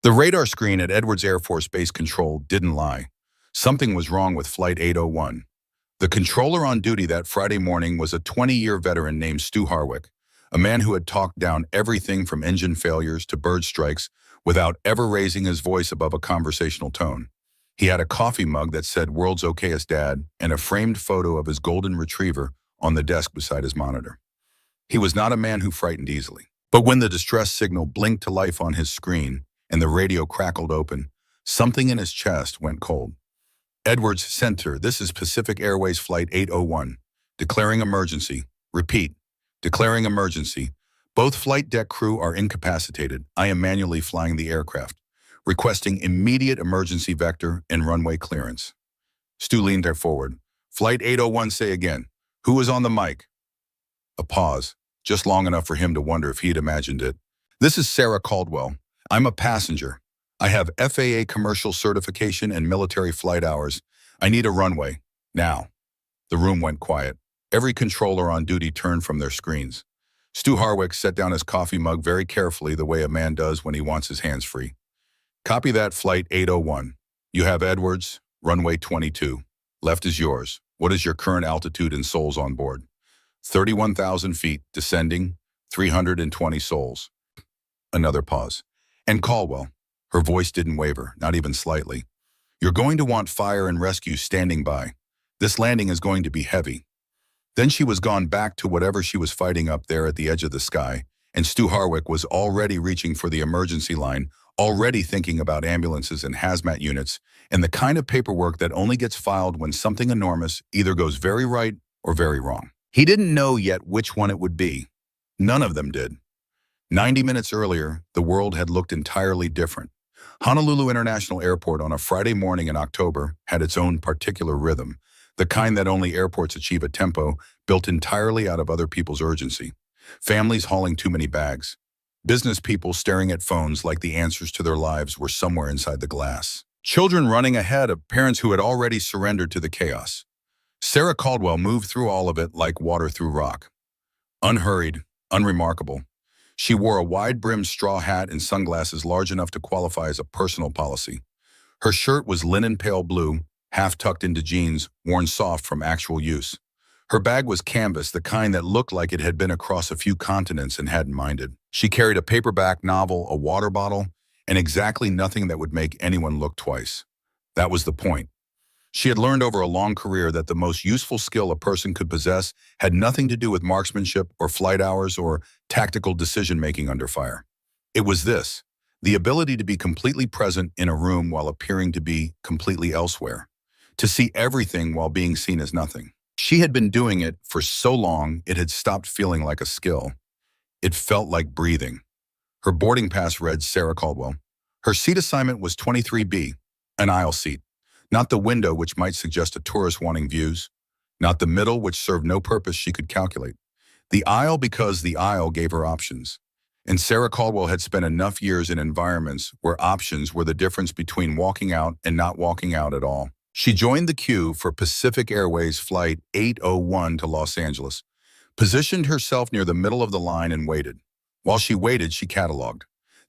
The radar screen at Edwards Air Force Base Control didn't lie. Something was wrong with Flight 801. The controller on duty that Friday morning was a 20-year veteran named Stu Harwick, a man who had talked down everything from engine failures to bird strikes without ever raising his voice above a conversational tone. He had a coffee mug that said "World's Okayest Dad" and a framed photo of his golden retriever on the desk beside his monitor. He was not a man who frightened easily. But when the distress signal blinked to life on his screen and the radio crackled open, something in his chest went cold. Edwards Center, this is Pacific Airways Flight 801. Declaring emergency. Repeat. Declaring emergency. Both flight deck crew are incapacitated. I am manually flying the aircraft. Requesting immediate emergency vector and runway clearance. Stu leaned forward. Flight 801, say again. Who is on the mic? A pause, just long enough for him to wonder if he'd imagined it. This is Sarah Caldwell. I'm a passenger. I have FAA commercial certification and military flight hours. I need a runway. Now. The room went quiet. Every controller on duty turned from their screens. Stu Harwick set down his coffee mug very carefully, the way a man does when he wants his hands free. Copy that, Flight 801. You have Edwards, runway 22. Left is yours. What is your current altitude and souls on board? 31,000 feet, descending, 320 souls. Another pause. And Caldwell. Her voice didn't waver, not even slightly. You're going to want fire and rescue standing by. This landing is going to be heavy. Then she was gone back to whatever she was fighting up there at the edge of the sky, and Stu Harwick was already reaching for the emergency line, already thinking about ambulances and hazmat units, and the kind of paperwork that only gets filed when something enormous either goes very right or very wrong. He didn't know yet which one it would be. None of them did. 90 minutes earlier, the world had looked entirely different. Honolulu International Airport on a Friday morning in October had its own particular rhythm, the kind that only airports achieve a tempo built entirely out of other people's urgency. Families hauling too many bags. Business people staring at phones like the answers to their lives were somewhere inside the glass. Children running ahead of parents who had already surrendered to the chaos. Sarah Caldwell moved through all of it like water through rock. Unhurried, unremarkable. She wore a wide-brimmed straw hat and sunglasses large enough to qualify as a personal policy. Her shirt was linen pale blue, half tucked into jeans, worn soft from actual use. Her bag was canvas, the kind that looked like it had been across a few continents and hadn't minded. She carried a paperback novel, a water bottle, and exactly nothing that would make anyone look twice. That was the point. She had learned over a long career that the most useful skill a person could possess had nothing to do with marksmanship or flight hours or tactical decision-making under fire. It was this, the ability to be completely present in a room while appearing to be completely elsewhere, to see everything while being seen as nothing. She had been doing it for so long it had stopped feeling like a skill. It felt like breathing. Her boarding pass read Sarah Caldwell. Her seat assignment was 23B, an aisle seat. Not the window, which might suggest a tourist wanting views. Not the middle, which served no purpose she could calculate. The aisle, because the aisle gave her options. And Sarah Caldwell had spent enough years in environments where options were the difference between walking out and not walking out at all. She joined the queue for Pacific Airways Flight 801 to Los Angeles, positioned herself near the middle of the line and waited. While she waited, she cataloged.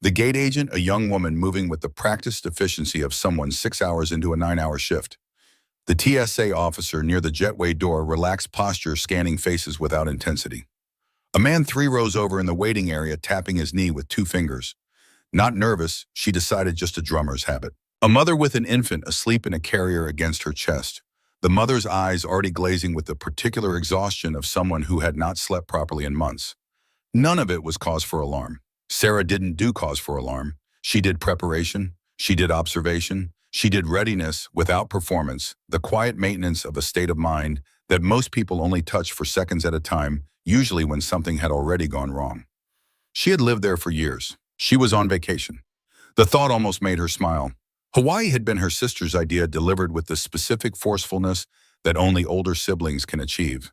The gate agent, a young woman moving with the practiced efficiency of someone 6 hours into a 9-hour shift. The TSA officer near the jetway door, relaxed posture, scanning faces without intensity. A man 3 rows over in the waiting area tapping his knee with 2 fingers. Not nervous, she decided, just a drummer's habit. A mother with an infant asleep in a carrier against her chest. The mother's eyes already glazing with the particular exhaustion of someone who had not slept properly in months. None of it was cause for alarm. Sarah didn't do cause for alarm. She did preparation. She did observation. She did readiness without performance, the quiet maintenance of a state of mind that most people only touch for seconds at a time, usually when something had already gone wrong. She had lived there for years. She was on vacation. The thought almost made her smile. Hawaii had been her sister's idea, delivered with the specific forcefulness that only older siblings can achieve.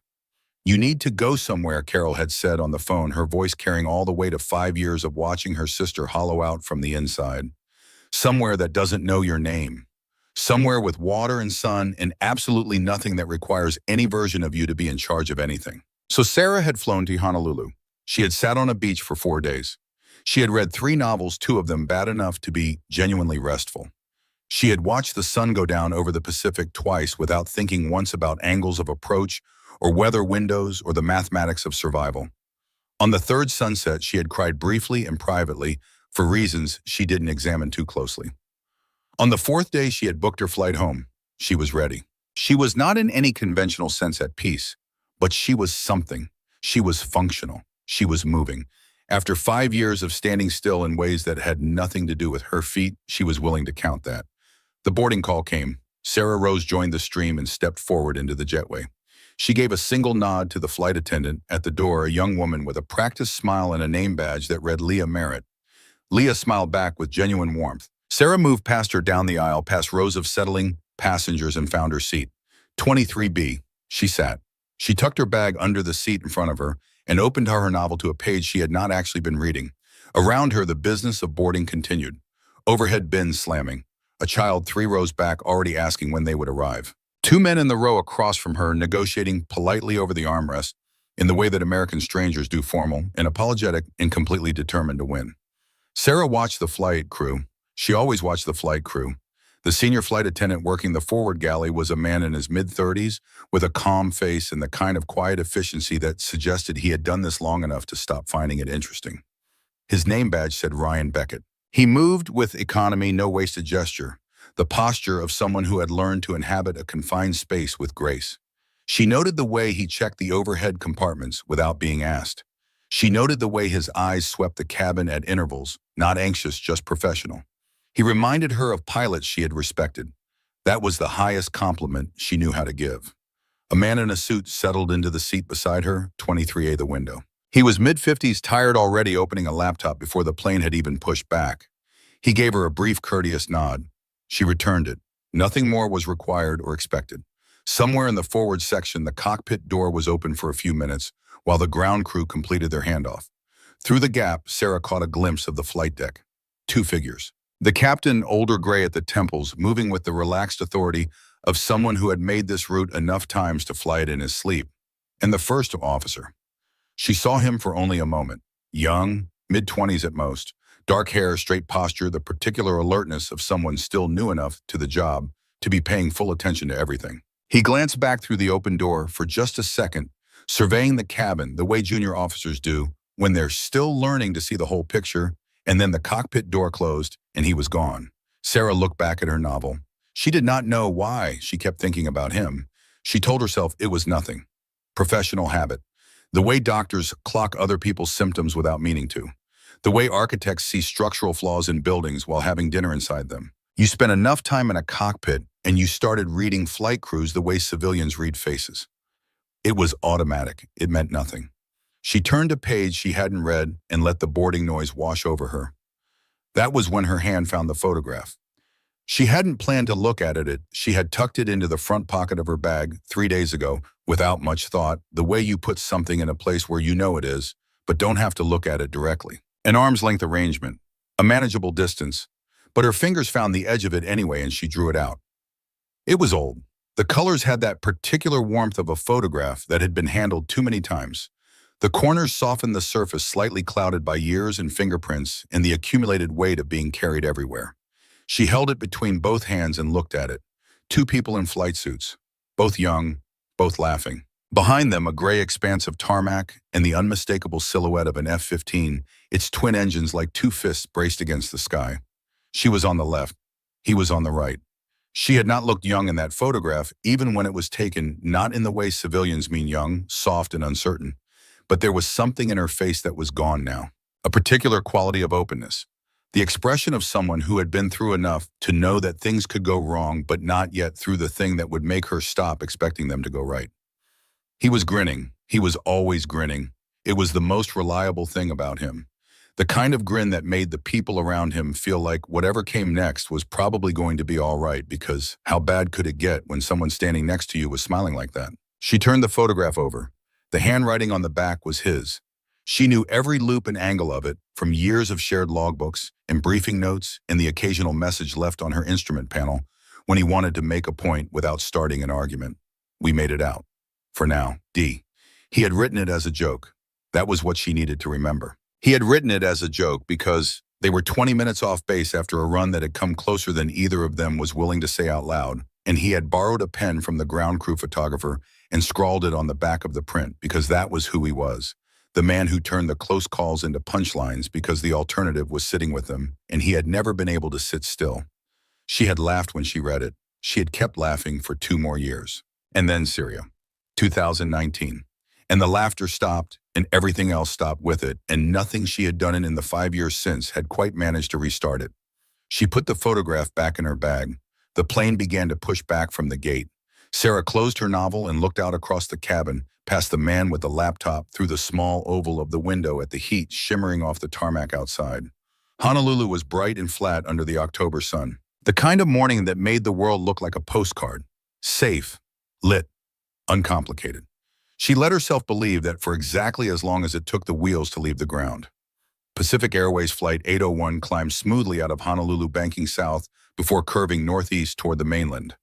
You need to go somewhere, Carol had said on the phone, her voice carrying all the weight of 5 years of watching her sister hollow out from the inside. Somewhere that doesn't know your name. Somewhere with water and sun and absolutely nothing that requires any version of you to be in charge of anything. So Sarah had flown to Honolulu. She had sat on a beach for 4 days. She had read 3 novels, 2 of them bad enough to be genuinely restful. She had watched the sun go down over the Pacific twice without thinking once about angles of approach or weather windows or the mathematics of survival. On the third sunset, she had cried briefly and privately for reasons she didn't examine too closely. On the fourth day, she had booked her flight home. She was ready. She was not in any conventional sense at peace, but she was something. She was functional. She was moving. After 5 years of standing still in ways that had nothing to do with her feet, she was willing to count that. The boarding call came. Sarah Rose joined the stream and stepped forward into the jetway. She gave a single nod to the flight attendant. At the door, a young woman with a practiced smile and a name badge that read Leah Merritt. Leah smiled back with genuine warmth. Sarah moved past her down the aisle, past rows of settling passengers, and found her seat. 23B. She sat. She tucked her bag under the seat in front of her and opened her novel to a page she had not actually been reading. Around her, the business of boarding continued. Overhead bins slamming. A child 3 rows back already asking when they would arrive. 2 men in the row across from her negotiating politely over the armrest in the way that American strangers do, formal and apologetic and completely determined to win. Sarah watched the flight crew. She always watched the flight crew. The senior flight attendant working the forward galley was a man in his mid-30s with a calm face and the kind of quiet efficiency that suggested he had done this long enough to stop finding it interesting. His name badge said Ryan Beckett. He moved with economy, no wasted gesture, the posture of someone who had learned to inhabit a confined space with grace. She noted the way he checked the overhead compartments without being asked. She noted the way his eyes swept the cabin at intervals, not anxious, just professional. He reminded her of pilots she had respected. That was the highest compliment she knew how to give. A man in a suit settled into the seat beside her, 23A the window. He was mid-50s, tired already, opening a laptop before the plane had even pushed back. He gave her a brief, courteous nod. She returned it. Nothing more was required or expected. Somewhere in the forward section, the cockpit door was open for a few minutes while the ground crew completed their handoff. Through the gap, Sarah caught a glimpse of the flight deck. 2 figures. The captain, older gray at the temples, moving with the relaxed authority of someone who had made this route enough times to fly it in his sleep. And the first officer. She saw him for only a moment. Young, mid-20s at most. Dark hair, straight posture, the particular alertness of someone still new enough to the job to be paying full attention to everything. He glanced back through the open door for just a second, surveying the cabin the way junior officers do when they're still learning to see the whole picture, and then the cockpit door closed and he was gone. Sarah looked back at her novel. She did not know why she kept thinking about him. She told herself it was nothing. Professional habit. The way doctors clock other people's symptoms without meaning to. The way architects see structural flaws in buildings while having dinner inside them. You spent enough time in a cockpit and you started reading flight crews the way civilians read faces. It was automatic. It meant nothing. She turned a page she hadn't read and let the boarding noise wash over her. That was when her hand found the photograph. She hadn't planned to look at it. She had tucked it into the front pocket of her bag 3 days ago without much thought, the way you put something in a place where you know it is, but don't have to look at it directly. An arm's length arrangement, a manageable distance, but her fingers found the edge of it anyway and she drew it out. It was old. The colors had that particular warmth of a photograph that had been handled too many times. The corners softened the surface, slightly clouded by years and fingerprints and the accumulated weight of being carried everywhere. She held it between both hands and looked at it. 2 people in flight suits, both young, both laughing. Behind them, a gray expanse of tarmac and the unmistakable silhouette of an F-15, its twin engines like 2 fists braced against the sky. She was on the left. He was on the right. She had not looked young in that photograph, even when it was taken, not in the way civilians mean young, soft and uncertain. But there was something in her face that was gone now. A particular quality of openness. The expression of someone who had been through enough to know that things could go wrong, but not yet through the thing that would make her stop expecting them to go right. He was grinning. He was always grinning. It was the most reliable thing about him. The kind of grin that made the people around him feel like whatever came next was probably going to be all right, because how bad could it get when someone standing next to you was smiling like that? She turned the photograph over. The handwriting on the back was his. She knew every loop and angle of it, from years of shared logbooks and briefing notes and the occasional message left on her instrument panel when he wanted to make a point without starting an argument. We made it out. For now, D. He had written it as a joke. That was what she needed to remember. He had written it as a joke because they were 20 minutes off base after a run that had come closer than either of them was willing to say out loud, and he had borrowed a pen from the ground crew photographer and scrawled it on the back of the print because that was who he was. The man who turned the close calls into punchlines because the alternative was sitting with them, and he had never been able to sit still. She had laughed when she read it. She had kept laughing for 2 more years. And then Syria, 2019. And the laughter stopped, and everything else stopped with it, and nothing she had done in the 5 years since had quite managed to restart it. She put the photograph back in her bag. The plane began to push back from the gate. Sarah closed her novel and looked out across the cabin, past the man with the laptop, through the small oval of the window at the heat shimmering off the tarmac outside. Honolulu was bright and flat under the October sun. The kind of morning that made the world look like a postcard. Safe, lit, uncomplicated. She let herself believe that for exactly as long as it took the wheels to leave the ground. Pacific Airways Flight 801 climbed smoothly out of Honolulu, banking south before curving northeast toward the mainland.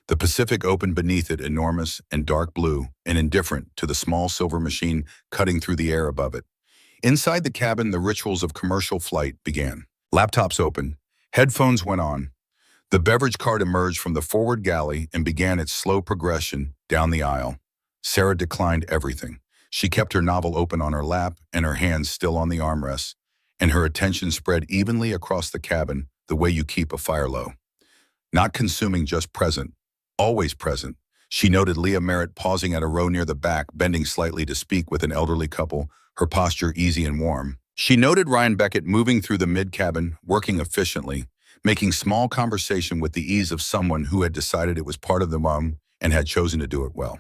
The Pacific opened beneath it, enormous and dark blue and indifferent to the small silver machine cutting through the air above it. Inside the cabin, the rituals of commercial flight began. Laptops opened, headphones went on. The beverage cart emerged from the forward galley and began its slow progression down the aisle. Sarah declined everything. She kept her novel open on her lap and her hands still on the armrests, and her attention spread evenly across the cabin the way you keep a fire low. Not consuming, just present, always present. She noted Leah Merritt pausing at a row near the back, bending slightly to speak with an elderly couple, her posture easy and warm. She noted Ryan Beckett moving through the mid-cabin, working efficiently, making small conversation with the ease of someone who had decided it was part of the mom and had chosen to do it well.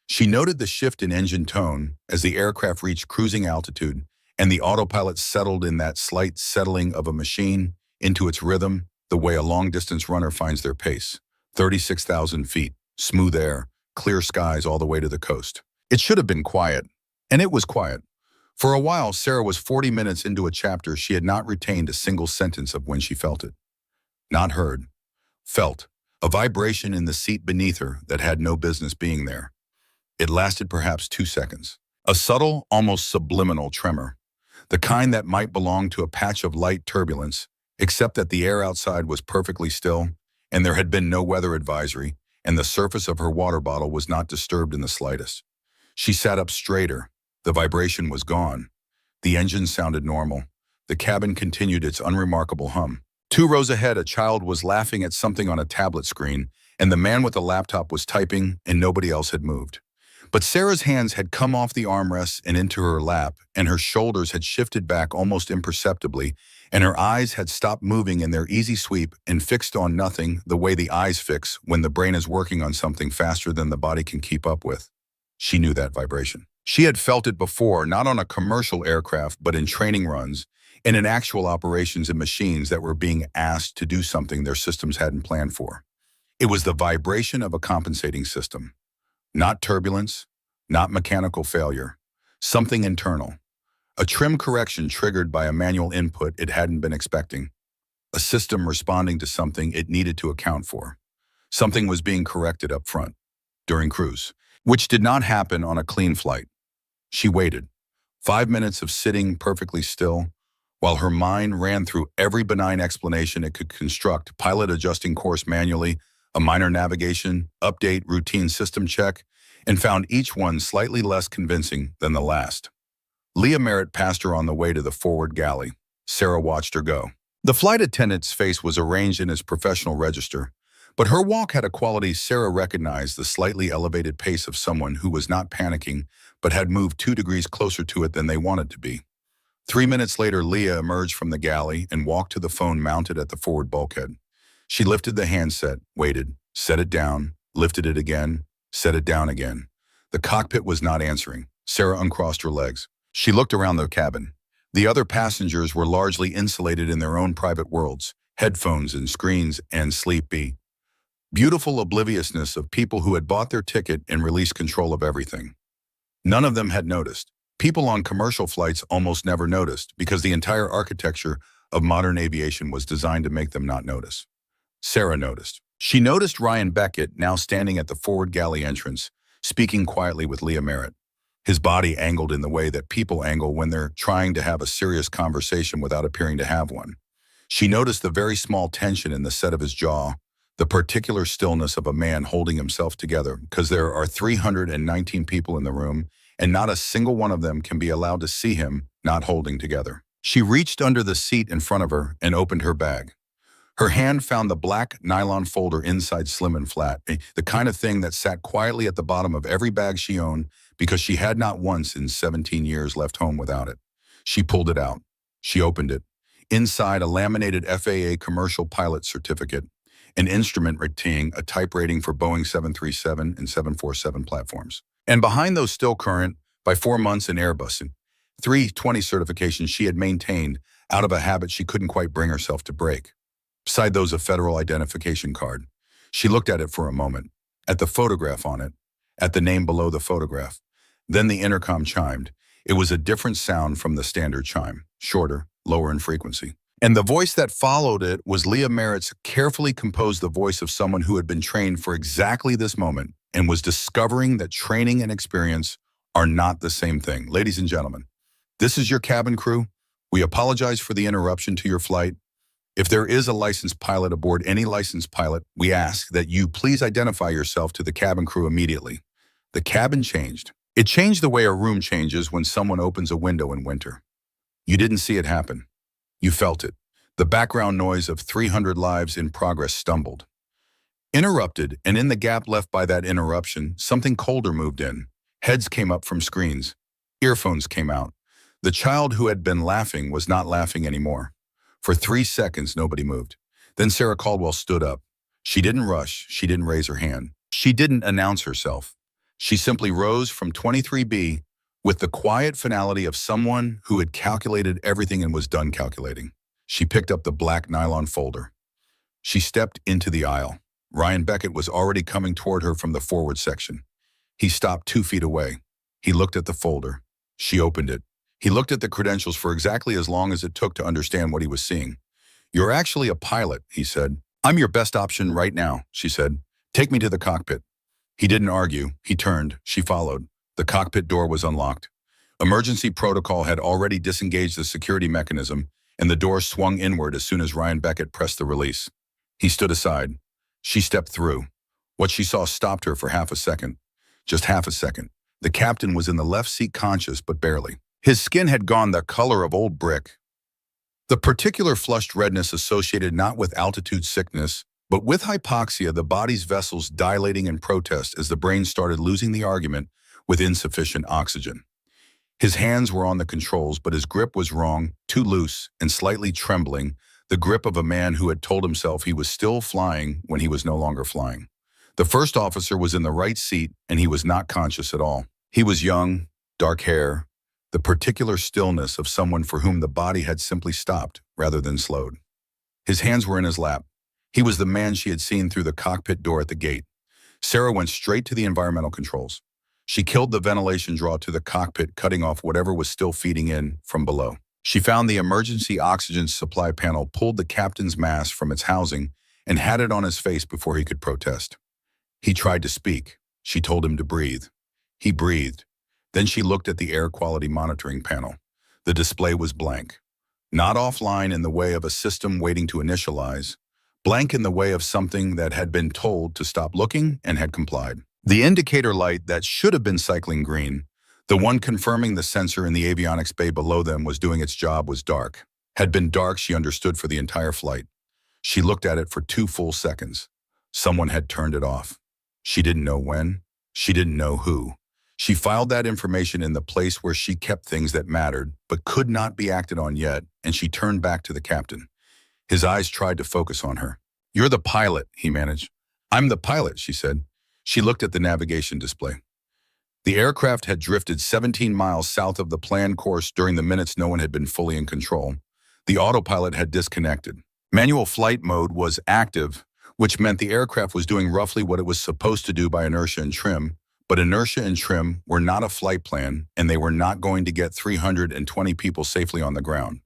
She noted the shift in engine tone as the aircraft reached cruising altitude and the autopilot settled in that slight settling of a machine into its rhythm, the way a long-distance runner finds their pace. 36,000 feet, smooth air, clear skies all the way to the coast. It should have been quiet, and it was quiet. For a while, Sarah was 40 minutes into a chapter she had not retained a single sentence of when she felt it. Not heard. Felt. A vibration in the seat beneath her that had no business being there. It lasted perhaps 2 seconds. A subtle, almost subliminal tremor. The kind that might belong to a patch of light turbulence, except that the air outside was perfectly still, and there had been no weather advisory, and the surface of her water bottle was not disturbed in the slightest. She sat up straighter. The vibration was gone. The engine sounded normal. The cabin continued its unremarkable hum. 2 rows ahead, a child was laughing at something on a tablet screen, and the man with the laptop was typing, and nobody else had moved. But Sarah's hands had come off the armrests and into her lap, and her shoulders had shifted back almost imperceptibly, and her eyes had stopped moving in their easy sweep and fixed on nothing the way the eyes fix when the brain is working on something faster than the body can keep up with. She knew that vibration. She had felt it before, not on a commercial aircraft, but in training runs, and in actual operations in machines that were being asked to do something their systems hadn't planned for. It was the vibration of a compensating system. Not turbulence, not mechanical failure, something internal. A trim correction triggered by a manual input it hadn't been expecting. A system responding to something it needed to account for. Something was being corrected up front, during cruise, which did not happen on a clean flight. She waited, 5 minutes of sitting perfectly still, while her mind ran through every benign explanation it could construct, pilot adjusting course manually, a minor navigation, update, routine system check, and found each one slightly less convincing than the last. Leah Merritt passed her on the way to the forward galley. Sarah watched her go. The flight attendant's face was arranged in his professional register, but her walk had a quality Sarah recognized, the slightly elevated pace of someone who was not panicking but had moved 2 degrees closer to it than they wanted to be. 3 minutes later, Leah emerged from the galley and walked to the phone mounted at the forward bulkhead. She lifted the handset, waited, set it down, lifted it again, set it down again. The cockpit was not answering. Sarah uncrossed her legs. She looked around the cabin. The other passengers were largely insulated in their own private worlds, headphones and screens and sleepy. Beautiful obliviousness of people who had bought their ticket and released control of everything. None of them had noticed. People on commercial flights almost never noticed because the entire architecture of modern aviation was designed to make them not notice. Sarah noticed. She noticed Ryan Beckett now standing at the forward galley entrance, speaking quietly with Leah Merritt. his body angled in the way that people angle when they're trying to have a serious conversation without appearing to have one. She noticed the very small tension in the set of his jaw, the particular stillness of a man holding himself together, because there are 319 people in the room, and not a single one of them can be allowed to see him not holding together. She reached under the seat in front of her and opened her bag. Her hand found the black nylon folder inside slim and flat, the kind of thing that sat quietly at the bottom of every bag she owned because she had not once in 17 years left home without it. She pulled it out. She opened it. Inside, a laminated FAA commercial pilot certificate, an instrument rating, a type rating for Boeing 737 and 747 platforms. And behind those still current, by 4 months in Airbus, 320 certifications she had maintained out of a habit she couldn't quite bring herself to break. Beside those, a federal identification card. She looked at it for a moment, at the photograph on it, at the name below the photograph. Then the intercom chimed. It was a different sound from the standard chime, shorter, lower in frequency. And the voice that followed it was Leah Merritt's carefully composed, the voice of someone who had been trained for exactly this moment and was discovering that training and experience are not the same thing. Ladies and gentlemen, this is your cabin crew. We apologize for the interruption to your flight. If there is a licensed pilot aboard any licensed pilot, we ask that you please identify yourself to the cabin crew immediately. The cabin changed. It changed the way a room changes when someone opens a window in winter. You didn't see it happen. You felt it. The background noise of 300 lives in progress stumbled. Interrupted, and in the gap left by that interruption, something colder moved in. Heads came up from screens. Earphones came out. The child who had been laughing was not laughing anymore. For 3 seconds, nobody moved. Then Sarah Caldwell stood up. She didn't rush. She didn't raise her hand. She didn't announce herself. She simply rose from 23B with the quiet finality of someone who had calculated everything and was done calculating. She picked up the black nylon folder. She stepped into the aisle. Ryan Beckett was already coming toward her from the forward section. He stopped 2 feet away. He looked at the folder. She opened it. He looked at the credentials for exactly as long as it took to understand what he was seeing. "You're actually a pilot," he said. "I'm your best option right now," she said. "Take me to the cockpit." He didn't argue. He turned. She followed. The cockpit door was unlocked. Emergency protocol had already disengaged the security mechanism, and the door swung inward as soon as Ryan Beckett pressed the release. He stood aside. She stepped through. What she saw stopped her for half a second. Just half a second. The captain was in the left seat, conscious, but barely. His skin had gone the color of old brick. The particular flushed redness associated not with altitude sickness, but with hypoxia, the body's vessels dilating in protest as the brain started losing the argument with insufficient oxygen. His hands were on the controls, but his grip was wrong, too loose, and slightly trembling, the grip of a man who had told himself he was still flying when he was no longer flying. The first officer was in the right seat, and he was not conscious at all. He was young, dark hair, the particular stillness of someone for whom the body had simply stopped rather than slowed. His hands were in his lap. He was the man she had seen through the cockpit door at the gate. Sarah went straight to the environmental controls. She killed the ventilation draw to the cockpit, cutting off whatever was still feeding in from below. She found the emergency oxygen supply panel, pulled the captain's mask from its housing, and had it on his face before he could protest. He tried to speak. She told him to breathe. He breathed. Then she looked at the air quality monitoring panel. The display was blank. Not offline in the way of a system waiting to initialize, blank in the way of something that had been told to stop looking and had complied. The indicator light that should have been cycling green, the one confirming the sensor in the avionics bay below them was doing its job, was dark. Had been dark, she understood, for the entire flight. She looked at it for 2 full seconds. Someone had turned it off. She didn't know when. She didn't know who. She filed that information in the place where she kept things that mattered, but could not be acted on yet, and she turned back to the captain. His eyes tried to focus on her. "You're the pilot," he managed. "I'm the pilot," she said. She looked at the navigation display. The aircraft had drifted 17 miles south of the planned course during the minutes no one had been fully in control. The autopilot had disconnected. Manual flight mode was active, which meant the aircraft was doing roughly what it was supposed to do by inertia and trim, but inertia and trim were not a flight plan, and they were not going to get 320 people safely on the ground.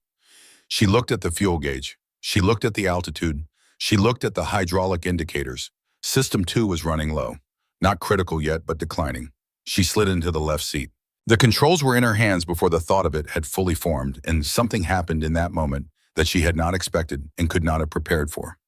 She looked at the fuel gauge. She looked at the altitude. She looked at the hydraulic indicators. System 2 was running low. Not critical yet, but declining. She slid into the left seat. The controls were in her hands before the thought of it had fully formed, and something happened in that moment that she had not expected and could not have prepared for.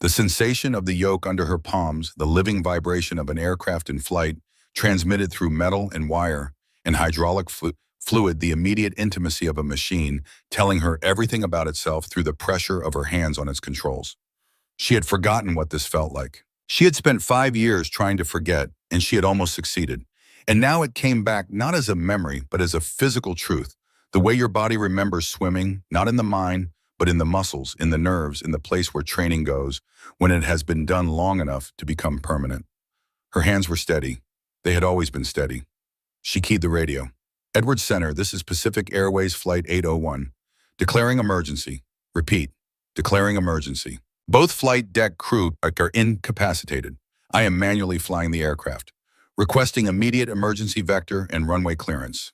The sensation of the yoke under her palms, the living vibration of an aircraft in flight, transmitted through metal and wire and hydraulic fluid, the immediate intimacy of a machine, telling her everything about itself through the pressure of her hands on its controls. She had forgotten what this felt like. She had spent 5 years trying to forget, and she had almost succeeded. And now it came back not as a memory, but as a physical truth. The way your body remembers swimming, not in the mind, but in the muscles, in the nerves, in the place where training goes, when it has been done long enough to become permanent. Her hands were steady. They had always been steady. She keyed the radio. Edwards Center, this is Pacific Airways Flight 801. Declaring emergency. Repeat. Declaring emergency. Both flight deck crew are incapacitated. I am manually flying the aircraft. Requesting immediate emergency vector and runway clearance.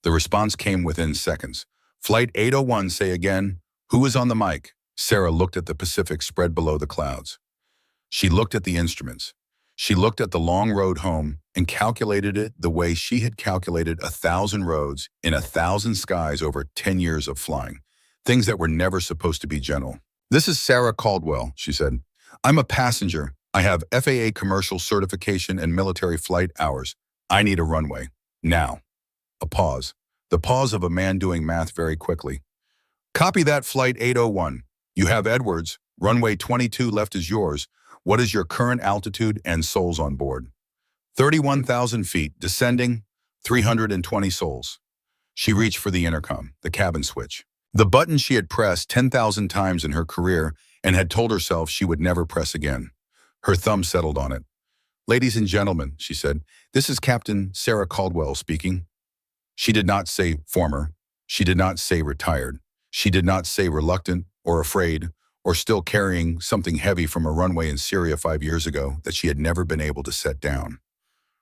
The response came within seconds. Flight 801, say again. Who is on the mic? Sarah looked at the Pacific spread below the clouds. She looked at the instruments. She looked at the long road home and calculated it the way she had calculated 1,000 roads in 1,000 skies over 10 years of flying. Things that were never supposed to be gentle. This is Sarah Caldwell, she said. I'm a passenger. I have FAA commercial certification and military flight hours. I need a runway. Now. A pause. The pause of a man doing math very quickly. Copy that, Flight 801. You have Edwards. Runway 22 left is yours. What is your current altitude and souls on board? 31,000 feet, descending, 320 souls. She reached for the intercom, the cabin switch. The button she had pressed 10,000 times in her career and had told herself she would never press again. Her thumb settled on it. Ladies and gentlemen, she said, this is Captain Sarah Caldwell speaking. She did not say former. She did not say retired. She did not say reluctant or afraid or still carrying something heavy from a runway in Syria 5 years ago that she had never been able to set down.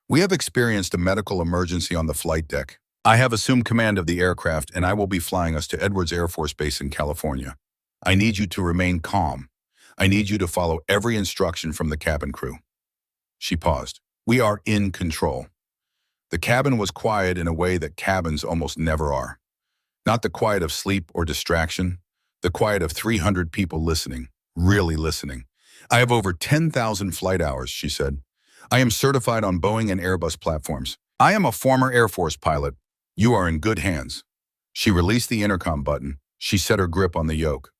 We have experienced a medical emergency on the flight deck. I have assumed command of the aircraft and I will be flying us to Edwards Air Force Base in California. I need you to remain calm. I need you to follow every instruction from the cabin crew. She paused. We are in control. The cabin was quiet in a way that cabins almost never are. Not the quiet of sleep or distraction, the quiet of 300 people listening, really listening. I have over 10,000 flight hours, she said. I am certified on Boeing and Airbus platforms. I am a former Air Force pilot. You are in good hands. She released the intercom button. She set her grip on the yoke.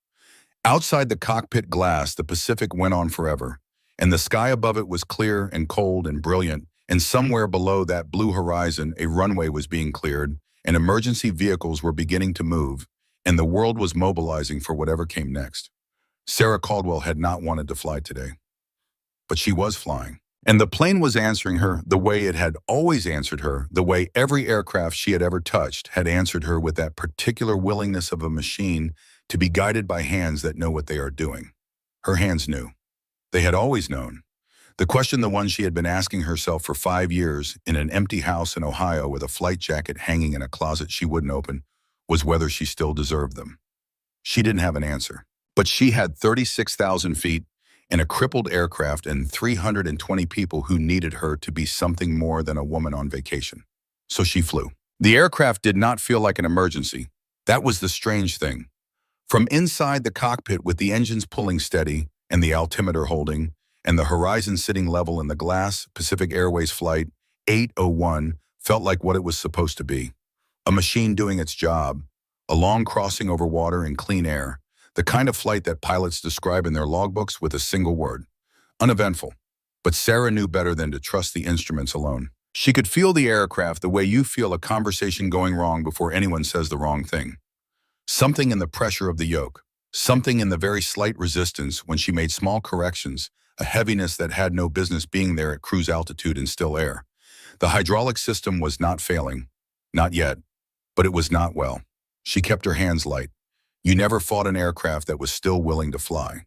Outside the cockpit glass, the Pacific went on forever, and the sky above it was clear and cold and brilliant, and somewhere below that blue horizon, a runway was being cleared, and emergency vehicles were beginning to move, and the world was mobilizing for whatever came next. Sarah Caldwell had not wanted to fly today, but she was flying. And the plane was answering her the way it had always answered her, the way every aircraft she had ever touched had answered her, with that particular willingness of a machine to be guided by hands that know what they are doing. Her hands knew. They had always known. The question, the one she had been asking herself for 5 years in an empty house in Ohio with a flight jacket hanging in a closet she wouldn't open, was whether she still deserved them. She didn't have an answer, but she had 36,000 feet and a crippled aircraft and 320 people who needed her to be something more than a woman on vacation. So she flew. The aircraft did not feel like an emergency. That was the strange thing. From inside the cockpit, with the engines pulling steady and the altimeter holding and the horizon sitting level in the glass, Pacific Airways Flight 801 felt like what it was supposed to be. A machine doing its job, a long crossing over water in clean air, the kind of flight that pilots describe in their logbooks with a single word: uneventful. But Sarah knew better than to trust the instruments alone. She could feel the aircraft the way you feel a conversation going wrong before anyone says the wrong thing. Something in the pressure of the yoke, something in the very slight resistance when she made small corrections, a heaviness that had no business being there at cruise altitude in still air. The hydraulic system was not failing, not yet, but it was not well. She kept her hands light. You never fought an aircraft that was still willing to fly.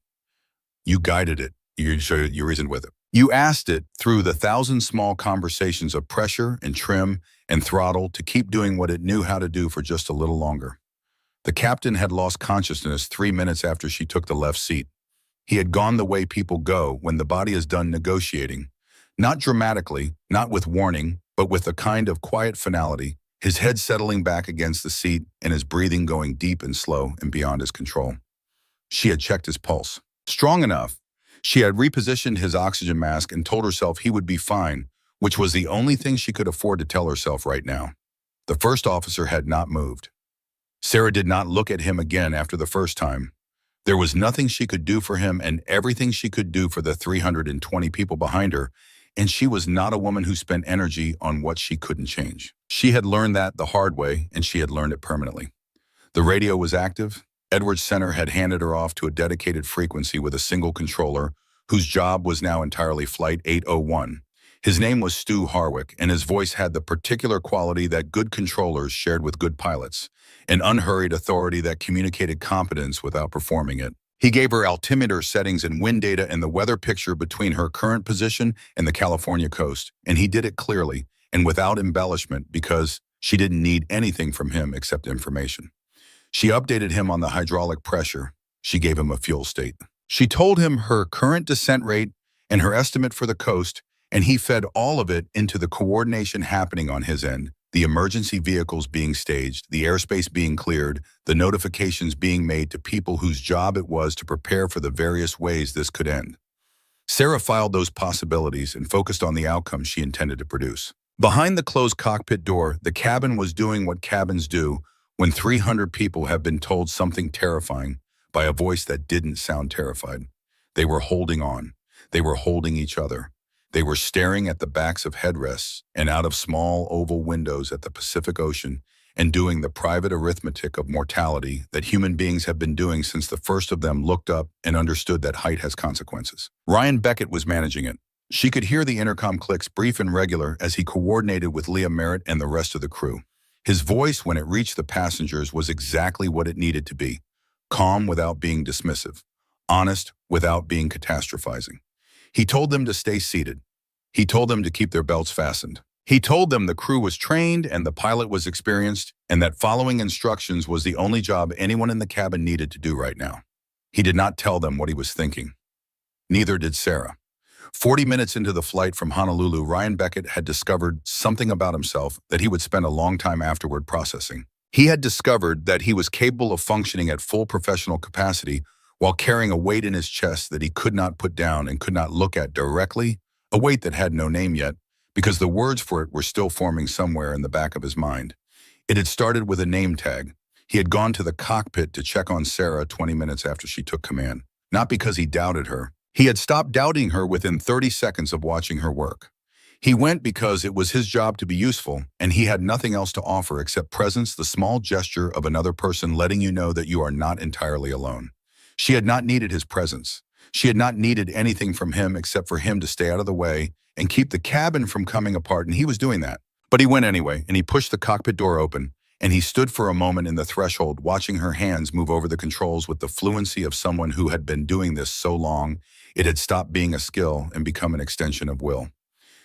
You guided it. You reasoned with it. You asked it through the 1,000 small conversations of pressure and trim and throttle to keep doing what it knew how to do for just a little longer. The captain had lost consciousness 3 minutes after she took the left seat. He had gone the way people go when the body is done negotiating. Not dramatically, not with warning, but with a kind of quiet finality. his head settling back against the seat and his breathing going deep and slow and beyond his control. She had checked his pulse. Strong enough. She had repositioned his oxygen mask and told herself he would be fine, which was the only thing she could afford to tell herself right now. The first officer had not moved. Sarah did not look at him again after the first time. There was nothing she could do for him and everything she could do for the 320 people behind her, and she was not a woman who spent energy on what she couldn't change. She had learned that the hard way, and she had learned it permanently. The radio was active. Edwards Center had handed her off to a dedicated frequency with a single controller, whose job was now entirely Flight 801. His name was Stu Harwick, and his voice had the particular quality that good controllers shared with good pilots, an unhurried authority that communicated competence without performing it. He gave her altimeter settings and wind data and the weather picture between her current position and the California coast, and he did it clearly and without embellishment because she didn't need anything from him except information. She updated him on the hydraulic pressure. She gave him a fuel state. She told him her current descent rate and her estimate for the coast, and he fed all of it into the coordination happening on his end, the emergency vehicles being staged, the airspace being cleared, the notifications being made to people whose job it was to prepare for the various ways this could end. Sarah filed those possibilities and focused on the outcome she intended to produce. Behind the closed cockpit door, the cabin was doing what cabins do when 300 people have been told something terrifying by a voice that didn't sound terrified. They were holding on. They were holding each other. They were staring at the backs of headrests and out of small oval windows at the Pacific Ocean and doing the private arithmetic of mortality that human beings have been doing since the first of them looked up and understood that height has consequences. Ryan Beckett was managing it. She could hear the intercom clicks brief and regular as he coordinated with Leah Merritt and the rest of the crew. His voice, when it reached the passengers, was exactly what it needed to be. Calm without being dismissive. Honest without being catastrophizing. He told them to stay seated. He told them to keep their belts fastened. He told them the crew was trained and the pilot was experienced, and that following instructions was the only job anyone in the cabin needed to do right now. He did not tell them what he was thinking. Neither did Sarah. 40 minutes into the flight from Honolulu, Ryan Beckett had discovered something about himself that he would spend a long time afterward processing. He had discovered that he was capable of functioning at full professional capacity while carrying a weight in his chest that he could not put down and could not look at directly, a weight that had no name yet, because the words for it were still forming somewhere in the back of his mind. It had started with a name tag. He had gone to the cockpit to check on Sarah 20 minutes after she took command, not because he doubted her. He had stopped doubting her within 30 seconds of watching her work. He went because it was his job to be useful, and he had nothing else to offer except presence, the small gesture of another person letting you know that you are not entirely alone. She had not needed his presence. She had not needed anything from him except for him to stay out of the way and keep the cabin from coming apart, and he was doing that. But he went anyway, and he pushed the cockpit door open, and he stood for a moment in the threshold watching her hands move over the controls with the fluency of someone who had been doing this so long it had stopped being a skill and become an extension of will.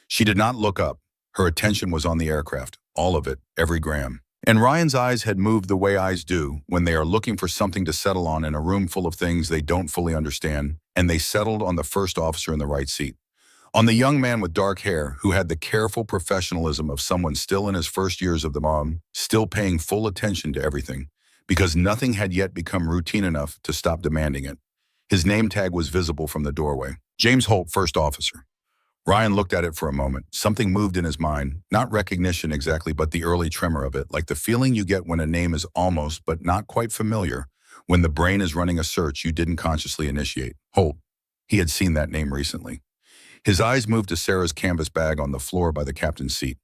She did not look up. Her attention was on the aircraft, all of it, every gram. And Ryan's eyes had moved the way eyes do when they are looking for something to settle on in a room full of things they don't fully understand, and they settled on the first officer in the right seat. On the young man with dark hair who had the careful professionalism of someone still in his first years of the mom, still paying full attention to everything, because nothing had yet become routine enough to stop demanding it. His name tag was visible from the doorway. James Holt, First Officer. Ryan looked at it for a moment. Something moved in his mind, not recognition exactly, but the early tremor of it, like the feeling you get when a name is almost but not quite familiar, when the brain is running a search you didn't consciously initiate. Holt. He had seen that name recently. His eyes moved to Sarah's canvas bag on the floor by the captain's seat.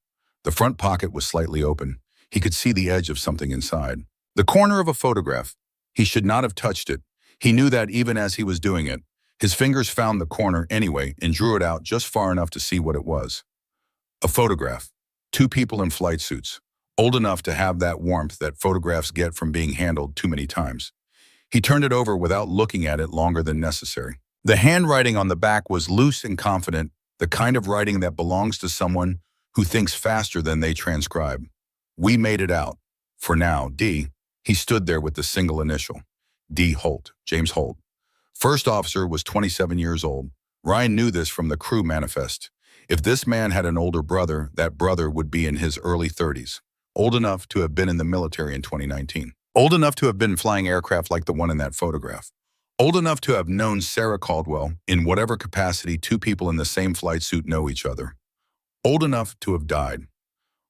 The front pocket was slightly open. He could see the edge of something inside. The corner of a photograph. He should not have touched it. He knew that even as he was doing it. His fingers found the corner anyway and drew it out just far enough to see what it was. A photograph. Two people in flight suits, old enough to have that warmth that photographs get from being handled too many times. He turned it over without looking at it longer than necessary. The handwriting on the back was loose and confident, the kind of writing that belongs to someone who thinks faster than they transcribe. We made it out. For now, D. He stood there with the single initial. D. Holt, James Holt. First officer was 27 years old. Ryan knew this from the crew manifest. If this man had an older brother, that brother would be in his early 30s. old enough to have been in the military in 2019, old enough to have been flying aircraft like the one in that photograph, old enough to have known Sarah Caldwell in whatever capacity two people in the same flight suit know each other, old enough to have died.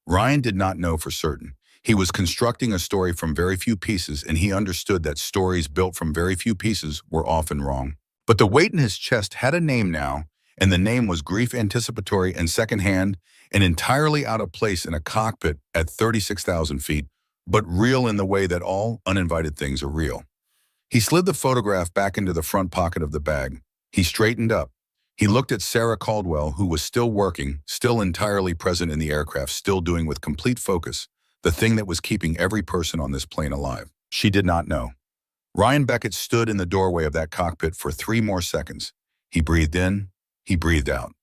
Ryan did not know for certain. He was constructing a story from very few pieces, and he understood that stories built from very few pieces were often wrong. But the weight in his chest had a name now, and the name was grief anticipatory and secondhand and entirely out of place in a cockpit at 36,000 feet, but real in the way that all uninvited things are real. He slid the photograph back into the front pocket of the bag. He straightened up. He looked at Sarah Caldwell, who was still working, still entirely present in the aircraft, still doing with complete focus the thing that was keeping every person on this plane alive. She did not know. Ryan Beckett stood in the doorway of that cockpit for 3 more seconds. He breathed in, he breathed out.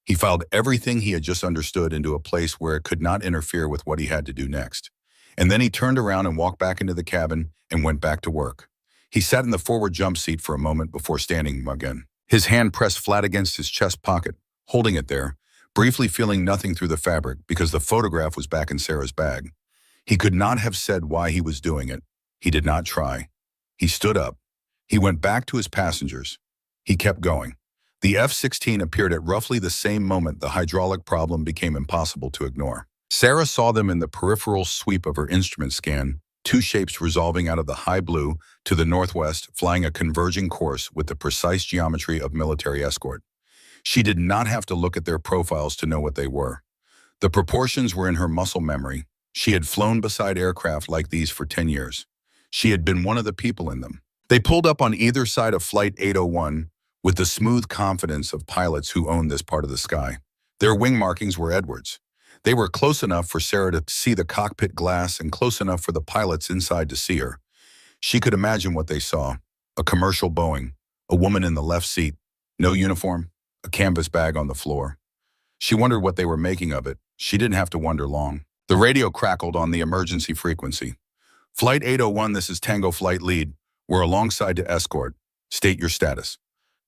He filed everything he had just understood into a place where it could not interfere with what he had to do next. And then he turned around and walked back into the cabin and went back to work. He sat in the forward jump seat for a moment before standing again. His hand pressed flat against his chest pocket, holding it there, briefly feeling nothing through the fabric because the photograph was back in Sarah's bag. He could not have said why he was doing it. He did not try. He stood up. He went back to his passengers. He kept going. The F-16 appeared at roughly the same moment the hydraulic problem became impossible to ignore. Sarah saw them in the peripheral sweep of her instrument scan, 2 shapes resolving out of the high blue to the northwest, flying a converging course with the precise geometry of military escort. She did not have to look at their profiles to know what they were. The proportions were in her muscle memory. She had flown beside aircraft like these for 10 years. She had been one of the people in them. They pulled up on either side of Flight 801 with the smooth confidence of pilots who owned this part of the sky. Their wing markings were Edwards. They were close enough for Sarah to see the cockpit glass and close enough for the pilots inside to see her. She could imagine what they saw. A commercial Boeing, a woman in the left seat, no uniform, a canvas bag on the floor. She wondered what they were making of it. She didn't have to wonder long. The radio crackled on the emergency frequency. Flight 801, this is Tango Flight Lead. We're alongside to escort. State your status.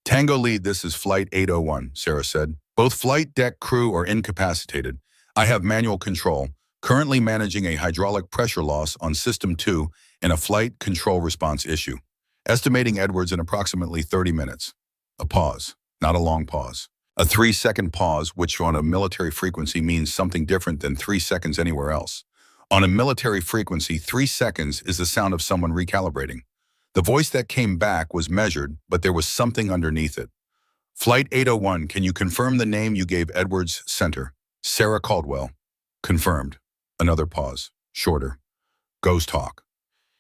Tango Lead, this is Flight 801, Sarah said. Both flight deck crew are incapacitated. I have manual control, currently managing a hydraulic pressure loss on System 2 and a flight control response issue. Estimating Edwards in approximately 30 minutes. A pause, not a long pause. A 3-second pause, which on a military frequency means something different than 3 seconds anywhere else. On a military frequency, 3 seconds is the sound of someone recalibrating. The voice that came back was measured, but there was something underneath it. Flight 801, can you confirm the name you gave Edwards Center? Sarah Caldwell. Confirmed. Another pause. Shorter. Ghost talk.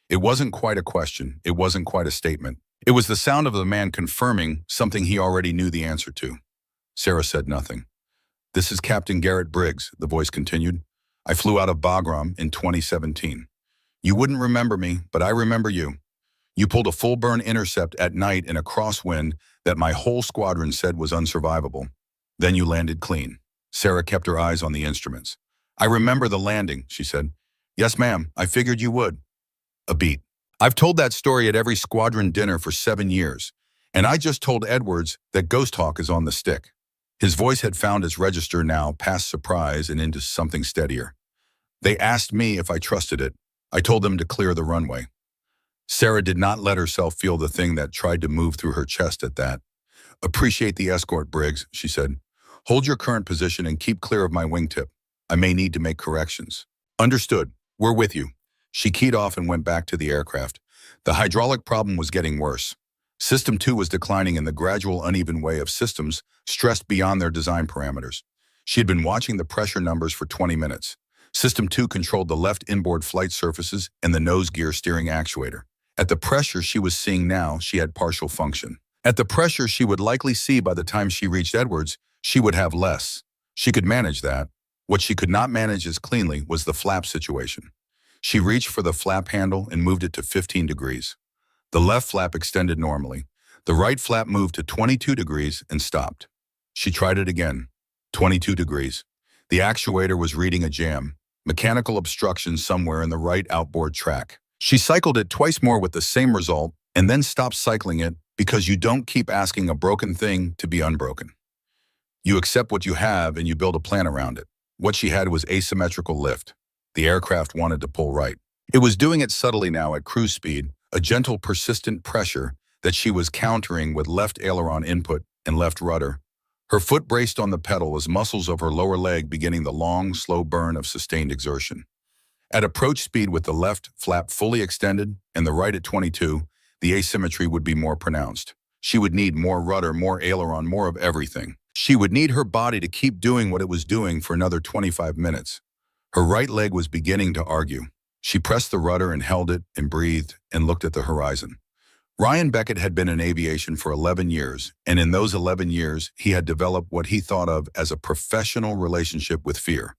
It wasn't quite a question. It wasn't quite a statement. It was the sound of the man confirming something he already knew the answer to. Sarah said nothing. This is Captain Garrett Briggs, the voice continued. I flew out of Bagram in 2017. You wouldn't remember me, but I remember you. You pulled a full burn intercept at night in a crosswind that my whole squadron said was unsurvivable. Then you landed clean. Sarah kept her eyes on the instruments. I remember the landing, she said. Yes, ma'am, I figured you would. A beat. I've told that story at every squadron dinner for 7 years, and I just told Edwards that Ghost Talk is on the stick. His voice had found its register now, past surprise and into something steadier. They asked me if I trusted it. I told them to clear the runway. Sarah did not let herself feel the thing that tried to move through her chest at that. Appreciate the escort, Briggs, she said. Hold your current position and keep clear of my wingtip. I may need to make corrections. Understood. We're with you. She keyed off and went back to the aircraft. The hydraulic problem was getting worse. System 2 was declining in the gradual, uneven way of systems stressed beyond their design parameters. She had been watching the pressure numbers for 20 minutes. System 2 controlled the left inboard flight surfaces and the nose gear steering actuator. At the pressure she was seeing now, she had partial function. At the pressure she would likely see by the time she reached Edwards, she would have less. She could manage that. What she could not manage as cleanly was the flap situation. She reached for the flap handle and moved it to 15 degrees. The left flap extended normally. The right flap moved to 22 degrees and stopped. She tried it again. 22 degrees. The actuator was reading a jam, mechanical obstruction somewhere in the right outboard track. She cycled it twice more with the same result and then stopped cycling it because you don't keep asking a broken thing to be unbroken. You accept what you have and you build a plan around it. What she had was asymmetrical lift. The aircraft wanted to pull right. It was doing it subtly now at cruise speed, a gentle, persistent pressure that she was countering with left aileron input and left rudder. Her foot braced on the pedal as muscles of her lower leg beginning the long, slow burn of sustained exertion. At approach speed with the left flap fully extended and the right at 22, the asymmetry would be more pronounced. She would need more rudder, more aileron, more of everything. She would need her body to keep doing what it was doing for another 25 minutes. Her right leg was beginning to argue. She pressed the rudder and held it and breathed and looked at the horizon. Ryan Beckett had been in aviation for 11 years, and in those 11 years, he had developed what he thought of as a professional relationship with fear.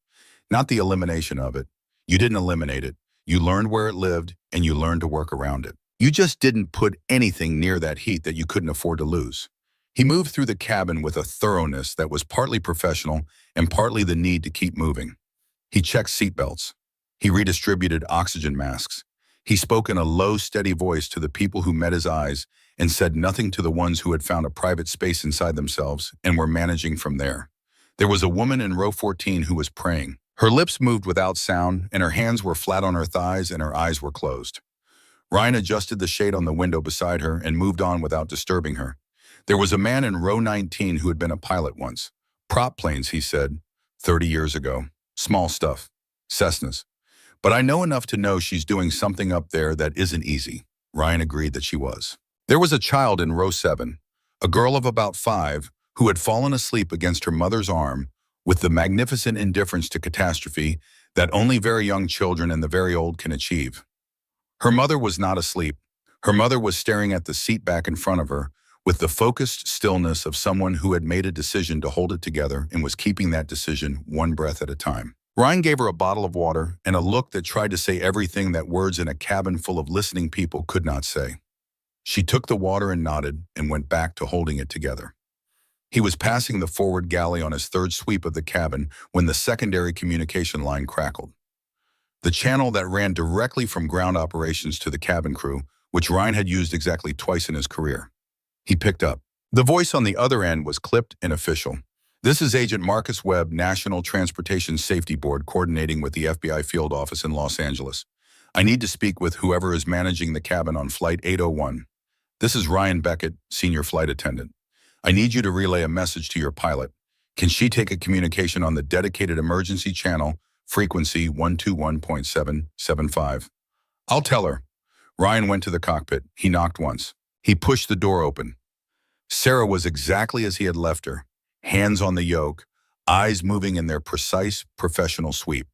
Not the elimination of it. You didn't eliminate it. You learned where it lived, and you learned to work around it. You just didn't put anything near that heat that you couldn't afford to lose. He moved through the cabin with a thoroughness that was partly professional and partly the need to keep moving. He checked seatbelts. He redistributed oxygen masks. He spoke in a low, steady voice to the people who met his eyes and said nothing to the ones who had found a private space inside themselves and were managing from there. There was a woman in row 14 who was praying. Her lips moved without sound, and her hands were flat on her thighs and her eyes were closed. Ryan adjusted the shade on the window beside her and moved on without disturbing her. There was a man in row 19 who had been a pilot once. Prop planes, he said, 30 years ago. Small stuff. Cessnas. But I know enough to know she's doing something up there that isn't easy. Ryan agreed that she was. There was a child in row 7, a girl of about 5, who had fallen asleep against her mother's arm with the magnificent indifference to catastrophe that only very young children and the very old can achieve. Her mother was not asleep. Her mother was staring at the seat back in front of her with the focused stillness of someone who had made a decision to hold it together and was keeping that decision one breath at a time. Ryan gave her a bottle of water and a look that tried to say everything that words in a cabin full of listening people could not say. She took the water and nodded and went back to holding it together. He was passing the forward galley on his third sweep of the cabin when the secondary communication line crackled. The channel that ran directly from ground operations to the cabin crew, which Ryan had used exactly twice in his career. He picked up. The voice on the other end was clipped and official. This is Agent Marcus Webb, National Transportation Safety Board, coordinating with the FBI field office in Los Angeles. I need to speak with whoever is managing the cabin on Flight 801. This is Ryan Beckett, Senior Flight Attendant. I need you to relay a message to your pilot. Can she take a communication on the dedicated emergency channel, frequency 121.775? I'll tell her. Ryan went to the cockpit. He knocked once. He pushed the door open. Sarah was exactly as he had left her. Hands on the yoke, eyes moving in their precise, professional sweep.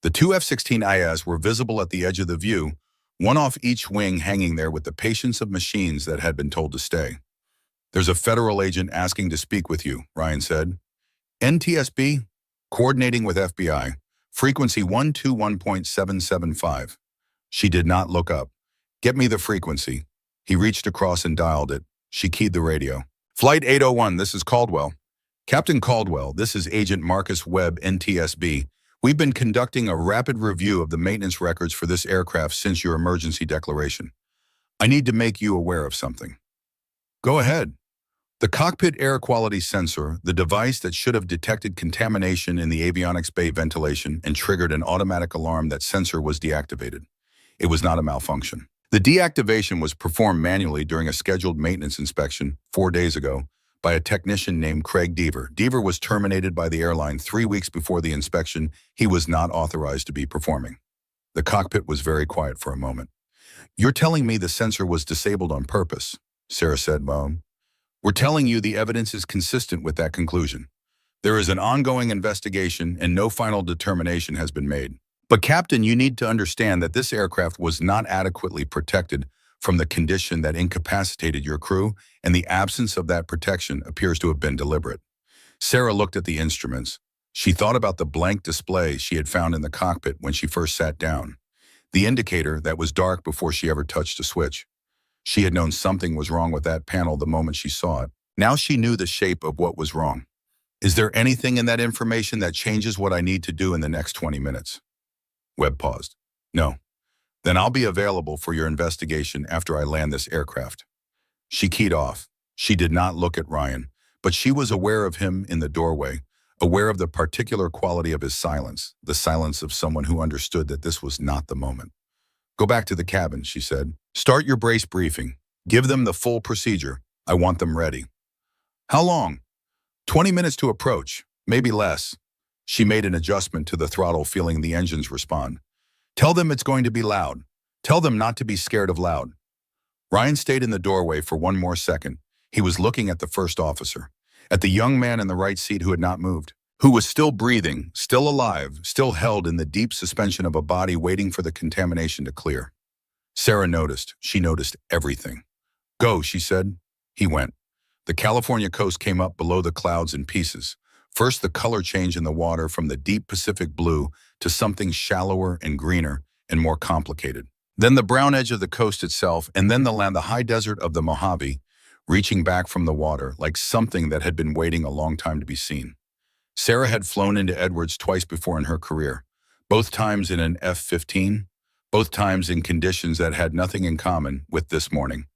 The two F-16IS were visible at the edge of the view, one off each wing hanging there with the patience of machines that had been told to stay. There's a federal agent asking to speak with you, Ryan said. NTSB, coordinating with FBI, frequency 121.775. She did not look up. Get me the frequency. He reached across and dialed it. She keyed the radio. Flight 801, this is Caldwell. Captain Caldwell, this is Agent Marcus Webb, NTSB. We've been conducting a rapid review of the maintenance records for this aircraft since your emergency declaration. I need to make you aware of something. Go ahead. The cockpit air quality sensor, the device that should have detected contamination in the avionics bay ventilation and triggered an automatic alarm, that sensor was deactivated. It was not a malfunction. The deactivation was performed manually during a scheduled maintenance inspection 4 days ago by a technician named Craig Deaver. Deaver was terminated by the airline 3 weeks before the inspection he was not authorized to be performing. The cockpit was very quiet for a moment. You're telling me the sensor was disabled on purpose, Sarah said, Mom. We're telling you the evidence is consistent with that conclusion. There is an ongoing investigation and no final determination has been made. But Captain, you need to understand that this aircraft was not adequately protected from the condition that incapacitated your crew, and the absence of that protection appears to have been deliberate. Sarah looked at the instruments. She thought about the blank display she had found in the cockpit when she first sat down, the indicator that was dark before she ever touched a switch. She had known something was wrong with that panel the moment she saw it. Now she knew the shape of what was wrong. Is there anything in that information that changes what I need to do in the next 20 minutes? Webb paused. No. Then I'll be available for your investigation after I land this aircraft. She keyed off. She did not look at Ryan, but she was aware of him in the doorway, aware of the particular quality of his silence, the silence of someone who understood that this was not the moment. "Go back to the cabin," she said. "Start your brace briefing. Give them the full procedure. I want them ready." "How long?" 20 minutes to approach, maybe less." She made an adjustment to the throttle, feeling the engines respond. "Tell them it's going to be loud. Tell them not to be scared of loud." Ryan stayed in the doorway for one more second. He was looking at the first officer, at the young man in the right seat who had not moved, who was still breathing, still alive, still held in the deep suspension of a body waiting for the contamination to clear. Sarah noticed. She noticed everything. "Go," she said. He went. The California coast came up below the clouds in pieces. First, the color change in the water from the deep Pacific blue to something shallower and greener and more complicated. Then the brown edge of the coast itself, and then the land, the high desert of the Mojave, reaching back from the water like something that had been waiting a long time to be seen. Sarah had flown into Edwards twice before in her career, both times in an F-15, both times in conditions that had nothing in common with this morning.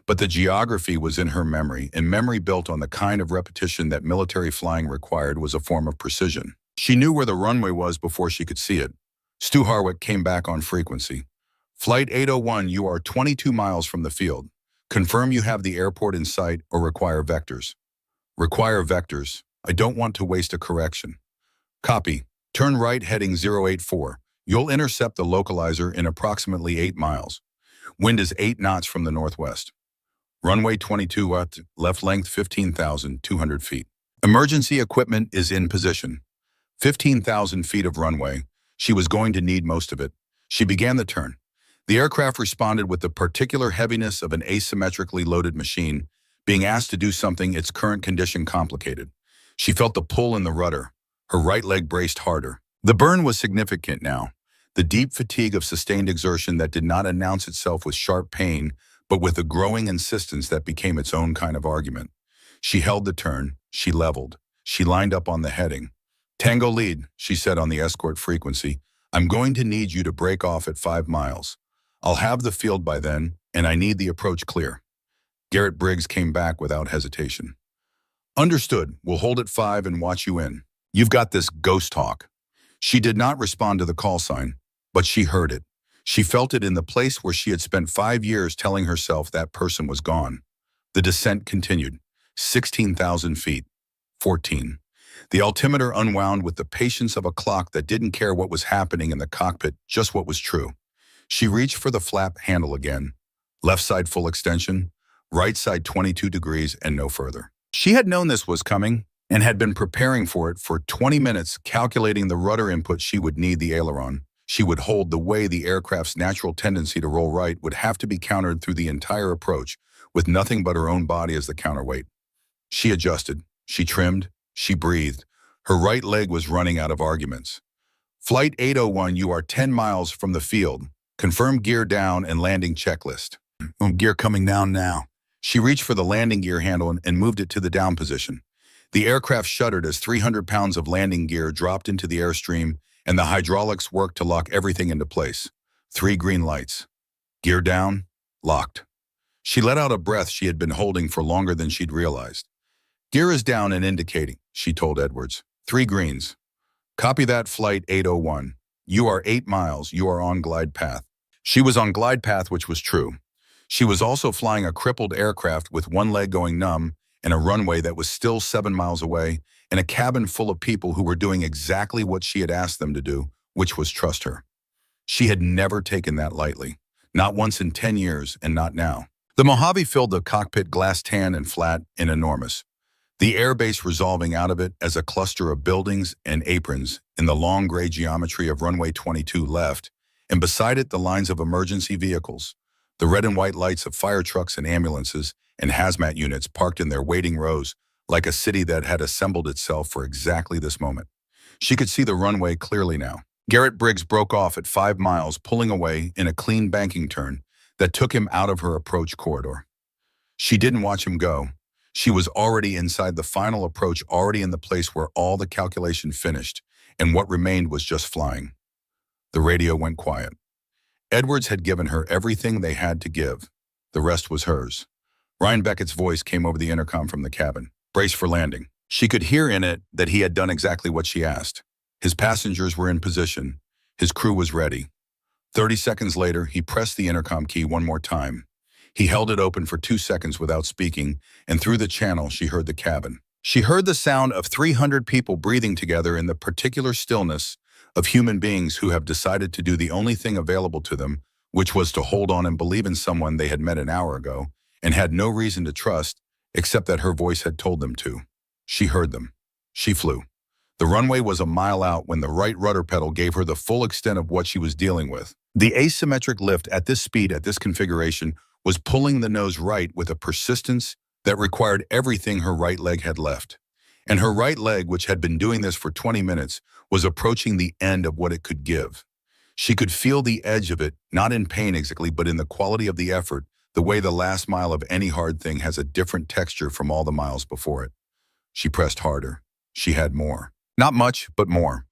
But the geography was in her memory, and memory built on the kind of repetition that military flying required was a form of precision. She knew where the runway was before she could see it. Stu Harwick came back on frequency. "Flight 801, you are 22 miles from the field. Confirm you have the airport in sight or require vectors." "Require vectors. I don't want to waste a correction." "Copy. Turn right heading 084. You'll intercept the localizer in approximately 8 miles. Wind is 8 knots from the northwest. Runway 22 at left length 15,200 feet. Emergency equipment is in position." 15,000 feet of runway. She was going to need most of it. She began the turn. The aircraft responded with the particular heaviness of an asymmetrically loaded machine, being asked to do something its current condition complicated. She felt the pull in the rudder. Her right leg braced harder. The burn was significant now. The deep fatigue of sustained exertion that did not announce itself with sharp pain, but with a growing insistence that became its own kind of argument. She held the turn. She leveled. She lined up on the heading. "Tango lead," she said on the escort frequency. "I'm going to need you to break off at 5 miles. I'll have the field by then, and I need the approach clear." Garrett Briggs came back without hesitation. "Understood. We'll hold at 5 and watch you in. You've got this ghost talk." She did not respond to the call sign, but she heard it. She felt it in the place where she had spent 5 years telling herself that person was gone. The descent continued. 16,000 feet. 14. The altimeter unwound with the patience of a clock that didn't care what was happening in the cockpit, just what was true. She reached for the flap handle again. Left side full extension, right side 22 degrees and no further. She had known this was coming and had been preparing for it for 20 minutes, calculating the rudder input she would need. The aileron she would hold, the way the aircraft's natural tendency to roll right would have to be countered through the entire approach, with nothing but her own body as the counterweight. She adjusted, she trimmed, she breathed. Her right leg was running out of arguments. "Flight 801, you are 10 miles from the field. Confirm gear down and landing checklist." "Gear coming down now." She reached for the landing gear handle and moved it to the down position. The aircraft shuddered as 300 pounds of landing gear dropped into the airstream, and the hydraulics worked to lock everything into place. 3 green lights. Gear down, locked. She let out a breath she had been holding for longer than she'd realized. "Gear is down and indicating," she told Edwards. 3 greens. "Copy that, Flight 801. You are 8 miles. You are on glide path." She was on glide path, which was true. She was also flying a crippled aircraft with one leg going numb and a runway that was still 7 miles away, and a cabin full of people who were doing exactly what she had asked them to do, which was trust her. She had never taken that lightly, not once in 10 years, and not now. The Mojave filled the cockpit, glass tan and flat and enormous. The airbase resolving out of it as a cluster of buildings and aprons in the long gray geometry of runway 22 left, and beside it the lines of emergency vehicles, the red and white lights of fire trucks and ambulances and hazmat units parked in their waiting rows, like a city that had assembled itself for exactly this moment. She could see the runway clearly now. Garrett Briggs broke off at 5 miles, pulling away in a clean banking turn that took him out of her approach corridor. She didn't watch him go. She was already inside the final approach, already in the place where all the calculation finished, and what remained was just flying. The radio went quiet. Edwards had given her everything they had to give. The rest was hers. Ryan Beckett's voice came over the intercom from the cabin. "Brace for landing." She could hear in it that he had done exactly what she asked. His passengers were in position. His crew was ready. 30 seconds later, he pressed the intercom key one more time. He held it open for 2 seconds without speaking, and through the channel, she heard the cabin. She heard the sound of 300 people breathing together in the particular stillness of human beings who have decided to do the only thing available to them, which was to hold on and believe in someone they had met an hour ago and had no reason to trust except that her voice had told them to. She heard them. She flew. The runway was a mile out when the right rudder pedal gave her the full extent of what she was dealing with. The asymmetric lift at this speed, at this configuration, was pulling the nose right with a persistence that required everything her right leg had left. And her right leg, which had been doing this for 20 minutes, was approaching the end of what it could give. She could feel the edge of it, not in pain exactly, but in the quality of the effort, the way the last mile of any hard thing has a different texture from all the miles before it. She pressed harder. She had more. Not much, but more.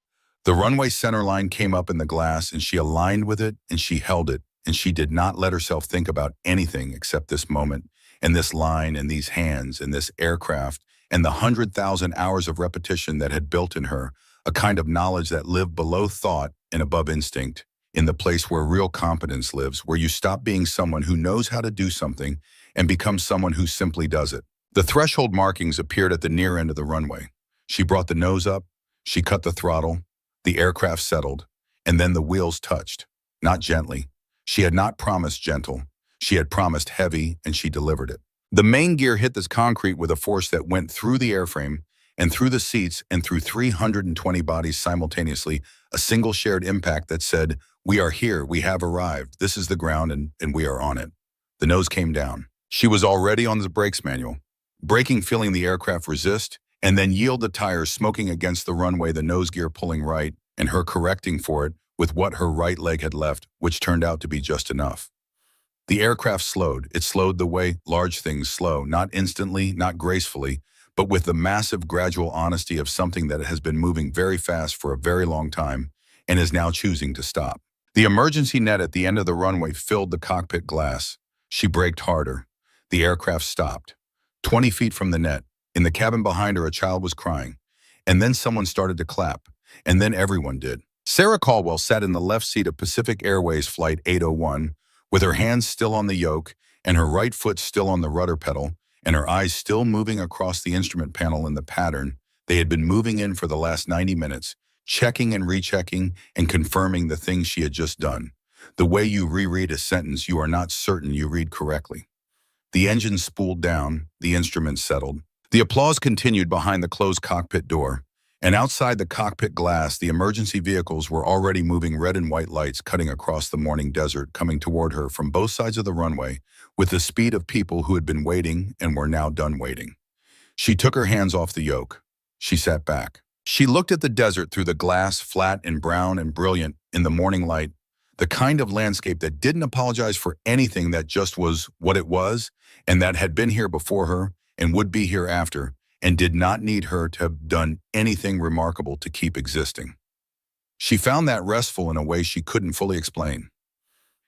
The runway center line came up in the glass, and she aligned with it, and she held it, and she did not let herself think about anything except this moment, and this line, and these hands, and this aircraft, and the 100,000 hours of repetition that had built in her, a kind of knowledge that lived below thought and above instinct, in the place where real competence lives, where you stop being someone who knows how to do something and become someone who simply does it. The threshold markings appeared at the near end of the runway. She brought the nose up, she cut the throttle, the aircraft settled, and then the wheels touched. Not gently. She had not promised gentle. She had promised heavy, and she delivered it. The main gear hit this concrete with a force that went through the airframe and through the seats and through 320 bodies simultaneously, a single shared impact that said, "We are here, we have arrived, this is the ground, and we are on it." The nose came down. She was already on the brakes manual, braking, feeling the aircraft resist, and then yield the tires smoking against the runway, the nose gear pulling right, and her correcting for it with what her right leg had left, which turned out to be just enough. The aircraft slowed. It slowed the way large things slow, not instantly, not gracefully, but with the massive gradual honesty of something that has been moving very fast for a very long time and is now choosing to stop. The emergency net at the end of the runway filled the cockpit glass. She braked harder. The aircraft stopped. 20 feet from the net, in the cabin behind her, a child was crying. And then someone started to clap. And then everyone did. Sarah Caldwell sat in the left seat of Pacific Airways Flight 801, with her hands still on the yoke and her right foot still on the rudder pedal, and her eyes still moving across the instrument panel in the pattern they had been moving in for the last 90 minutes, checking and rechecking and confirming the things she had just done. The way you reread a sentence you are not certain you read correctly. The engine spooled down, the instruments settled. The applause continued behind the closed cockpit door, and outside the cockpit glass, the emergency vehicles were already moving red and white lights cutting across the morning desert, coming toward her from both sides of the runway with the speed of people who had been waiting and were now done waiting. She took her hands off the yoke. She sat back. She looked at the desert through the glass, flat and brown and brilliant in the morning light, the kind of landscape that didn't apologize for anything, that just was what it was, and that had been here before her and would be here after, and did not need her to have done anything remarkable to keep existing. She found that restful in a way she couldn't fully explain.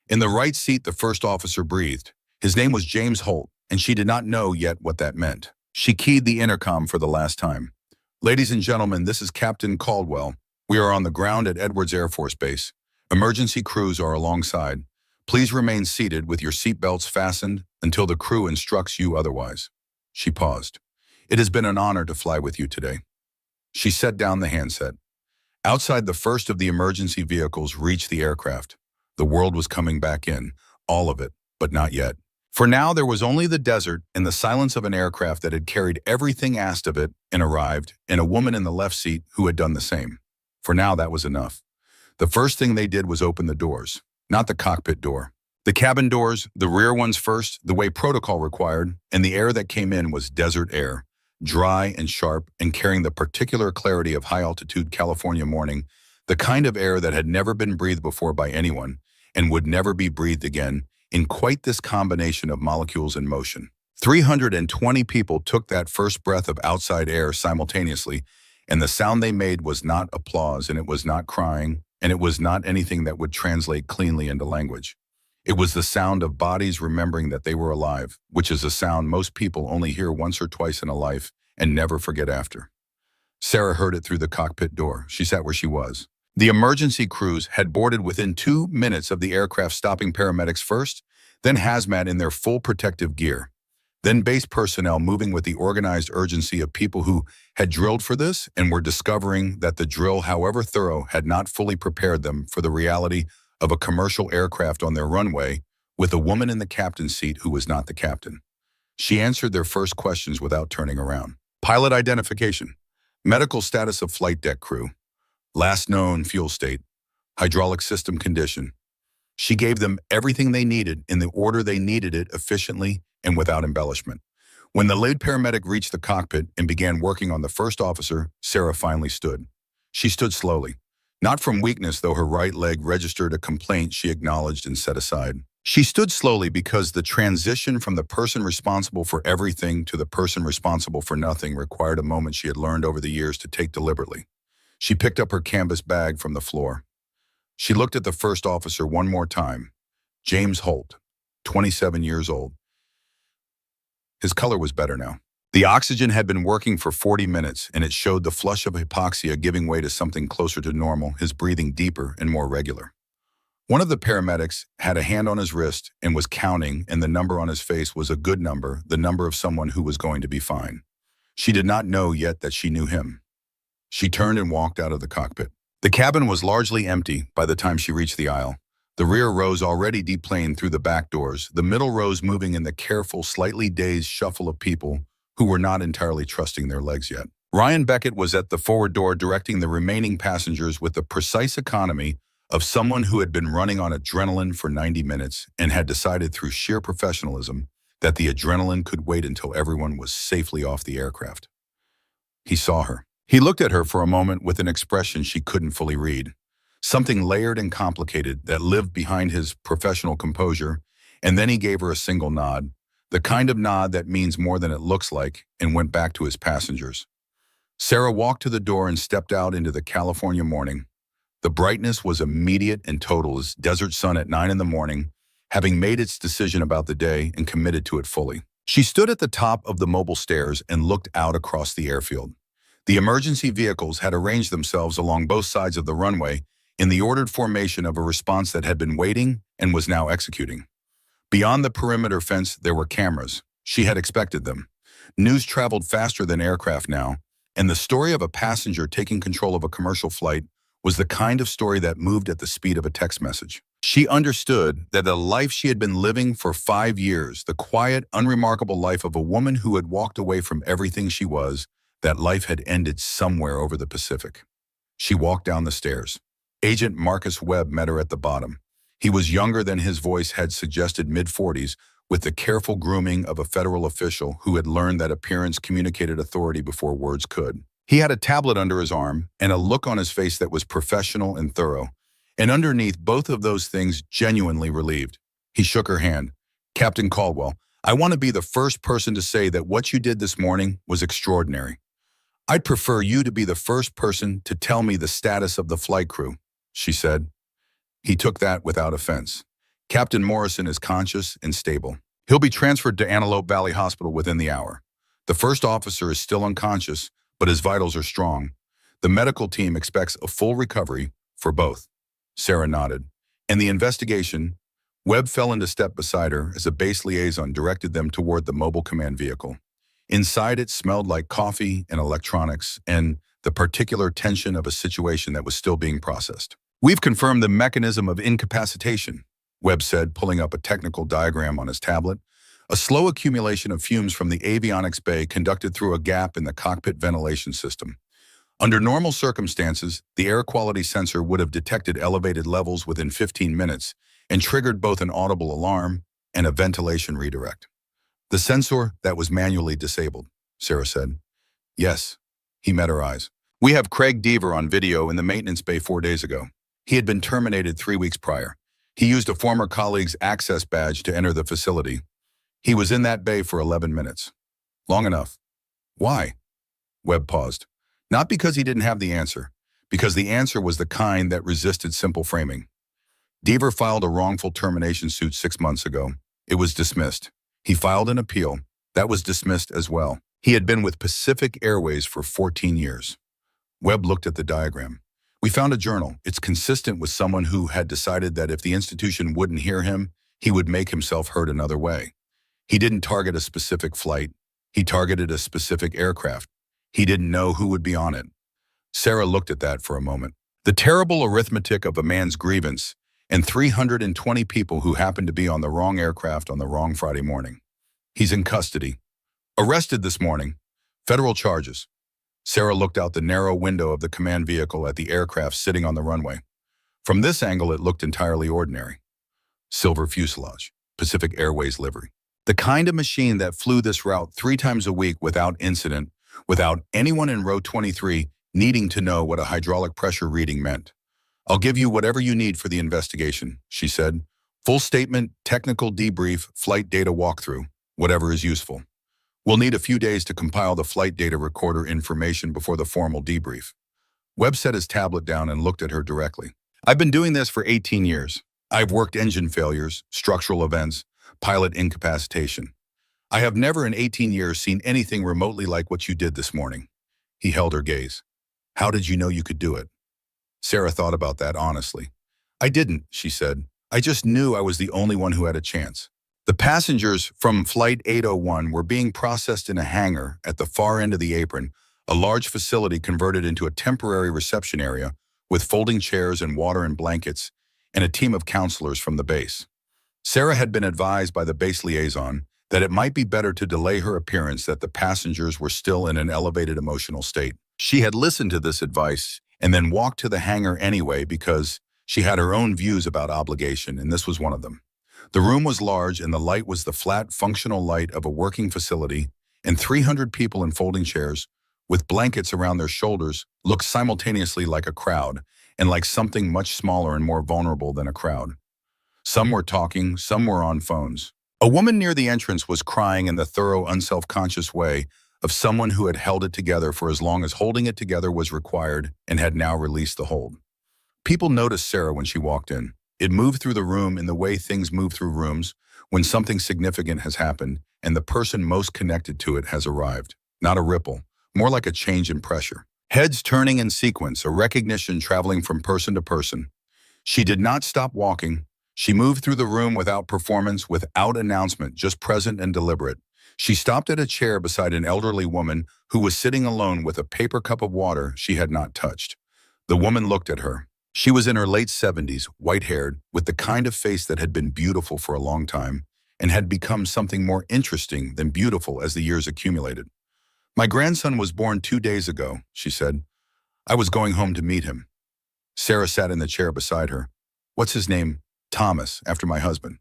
In the right seat, the first officer breathed. His name was James Holt, and she did not know yet what that meant. She keyed the intercom for the last time. "Ladies and gentlemen, this is Captain Caldwell. We are on the ground at Edwards Air Force Base. Emergency crews are alongside. Please remain seated with your seatbelts fastened until the crew instructs you otherwise." She paused. "It has been an honor to fly with you today." She set down the handset. Outside, the first of the emergency vehicles reached the aircraft. The world was coming back in, all of it, but not yet. For now, there was only the desert and the silence of an aircraft that had carried everything asked of it and arrived, and a woman in the left seat who had done the same. For now, that was enough. The first thing they did was open the doors, not the cockpit door. The cabin doors, the rear ones first, the way protocol required, and the air that came in was desert air, dry and sharp and carrying the particular clarity of high-altitude California morning, the kind of air that had never been breathed before by anyone and would never be breathed again, in quite this combination of molecules in motion. 320 people took that first breath of outside air simultaneously, and the sound they made was not applause, and it was not crying, and it was not anything that would translate cleanly into language. It was the sound of bodies remembering that they were alive, which is a sound most people only hear once or twice in a life and never forget after. Sarah heard it through the cockpit door. She sat where she was. The emergency crews had boarded within 2 minutes of the aircraft, stopping paramedics first, then hazmat in their full protective gear. Then base personnel moving with the organized urgency of people who had drilled for this and were discovering that the drill, however thorough, had not fully prepared them for the reality of a commercial aircraft on their runway with a woman in the captain's seat who was not the captain. She answered their first questions without turning around. Pilot identification, medical status of flight deck crew, last known fuel state, hydraulic system condition. She gave them everything they needed in the order they needed it, efficiently and without embellishment. When the lead paramedic reached the cockpit and began working on the first officer, Sarah finally stood. She stood slowly, not from weakness, though her right leg registered a complaint she acknowledged and set aside. She stood slowly because the transition from the person responsible for everything to the person responsible for nothing required a moment she had learned over the years to take deliberately. She picked up her canvas bag from the floor. She looked at the first officer one more time. James Holt, 27 years old. His color was better now. The oxygen had been working for 40 minutes, and it showed the flush of hypoxia giving way to something closer to normal, his breathing deeper and more regular. One of the paramedics had a hand on his wrist and was counting, and the number on his face was a good number, the number of someone who was going to be fine. She did not know yet that she knew him. She turned and walked out of the cockpit. The cabin was largely empty by the time she reached the aisle. The rear rows already deplaned through the back doors, the middle rows moving in the careful, slightly dazed shuffle of people who were not entirely trusting their legs yet. Ryan Beckett was at the forward door directing the remaining passengers with the precise economy of someone who had been running on adrenaline for 90 minutes and had decided through sheer professionalism that the adrenaline could wait until everyone was safely off the aircraft. He saw her. He looked at her for a moment with an expression she couldn't fully read. Something layered and complicated that lived behind his professional composure, and then he gave her a single nod, the kind of nod that means more than it looks like, and went back to his passengers. Sarah walked to the door and stepped out into the California morning. The brightness was immediate and total as desert sun at 9 in the morning, having made its decision about the day and committed to it fully. She stood at the top of the mobile stairs and looked out across the airfield. The emergency vehicles had arranged themselves along both sides of the runway in the ordered formation of a response that had been waiting and was now executing. Beyond the perimeter fence, there were cameras. She had expected them. News traveled faster than aircraft now, and the story of a passenger taking control of a commercial flight was the kind of story that moved at the speed of a text message. She understood that the life she had been living for 5 years, the quiet, unremarkable life of a woman who had walked away from everything she was, that life had ended somewhere over the Pacific. She walked down the stairs. Agent Marcus Webb met her at the bottom. He was younger than his voice had suggested, mid-40s, with the careful grooming of a federal official who had learned that appearance communicated authority before words could. He had a tablet under his arm and a look on his face that was professional and thorough, and underneath both of those things, genuinely relieved. He shook her hand. "Captain Caldwell, I want to be the first person to say that what you did this morning was extraordinary. I'd prefer you to be the first person to tell me the status of the flight crew," she said. He took that without offense. "Captain Morrison is conscious and stable. He'll be transferred to Antelope Valley Hospital within the hour. The first officer is still unconscious, but his vitals are strong. The medical team expects a full recovery for both." Sarah nodded. "And the investigation?" Webb fell into step beside her as a base liaison directed them toward the mobile command vehicle. Inside it smelled like coffee and electronics and the particular tension of a situation that was still being processed. "We've confirmed the mechanism of incapacitation," Webb said, pulling up a technical diagram on his tablet. "A slow accumulation of fumes from the avionics bay conducted through a gap in the cockpit ventilation system. Under normal circumstances, the air quality sensor would have detected elevated levels within 15 minutes and triggered both an audible alarm and a ventilation redirect. The sensor that was manually disabled," Sarah said. "Yes." He met her eyes. "We have Craig Deaver on video in the maintenance bay 4 days ago. He had been terminated 3 weeks prior. He used a former colleague's access badge to enter the facility. He was in that bay for 11 minutes. Long enough." "Why?" Webb paused. "Not because he didn't have the answer, because the answer was the kind that resisted simple framing. Deaver filed a wrongful termination suit 6 months ago. It was dismissed. He filed an appeal. That was dismissed as well. He had been with Pacific Airways for 14 years. Webb looked at the diagram. We found a journal. It's consistent with someone who had decided that if the institution wouldn't hear him, he would make himself heard another way. He didn't target a specific flight. He targeted a specific aircraft. He didn't know who would be on it. Sarah looked at that for a moment. The terrible arithmetic of a man's grievance and 320 people who happened to be on the wrong aircraft on the wrong Friday morning. He's in custody. Arrested this morning. Federal charges. Sarah looked out the narrow window of the command vehicle at the aircraft sitting on the runway. From this angle, it looked entirely ordinary. Silver fuselage, Pacific Airways livery. The kind of machine that flew this route 3 times a week without incident, without anyone in row 23 needing to know what a hydraulic pressure reading meant. I'll give you whatever you need for the investigation, she said. Full statement, technical debrief, flight data walkthrough, whatever is useful. We'll need a few days to compile the flight data recorder information before the formal debrief. Webb set his tablet down and looked at her directly. I've been doing this for 18 years. I've worked engine failures, structural events, pilot incapacitation. I have never in 18 years seen anything remotely like what you did this morning. He held her gaze. How did you know you could do it? Sarah thought about that honestly. I didn't, she said. I just knew I was the only one who had a chance. The passengers from Flight 801 were being processed in a hangar at the far end of the apron, a large facility converted into a temporary reception area with folding chairs and water and blankets, and a team of counselors from the base. Sarah had been advised by the base liaison that it might be better to delay her appearance, that the passengers were still in an elevated emotional state. She had listened to this advice and then walked to the hangar anyway because she had her own views about obligation, and this was one of them. The room was large, and the light was the flat, functional light of a working facility, and 300 people in folding chairs with blankets around their shoulders looked simultaneously like a crowd and like something much smaller and more vulnerable than a crowd. Some were talking, some were on phones. A woman near the entrance was crying in the thorough, unself-conscious way of someone who had held it together for as long as holding it together was required and had now released the hold. People noticed Sarah when she walked in. It moved through the room in the way things move through rooms when something significant has happened and the person most connected to it has arrived. Not a ripple, more like a change in pressure. Heads turning in sequence, a recognition traveling from person to person. She did not stop walking. She moved through the room without performance, without announcement, just present and deliberate. She stopped at a chair beside an elderly woman who was sitting alone with a paper cup of water she had not touched. The woman looked at her. She was in her late 70s, white-haired, with the kind of face that had been beautiful for a long time and had become something more interesting than beautiful as the years accumulated. My grandson was born 2 days ago, she said. I was going home to meet him. Sarah sat in the chair beside her. What's his name? Thomas, after my husband.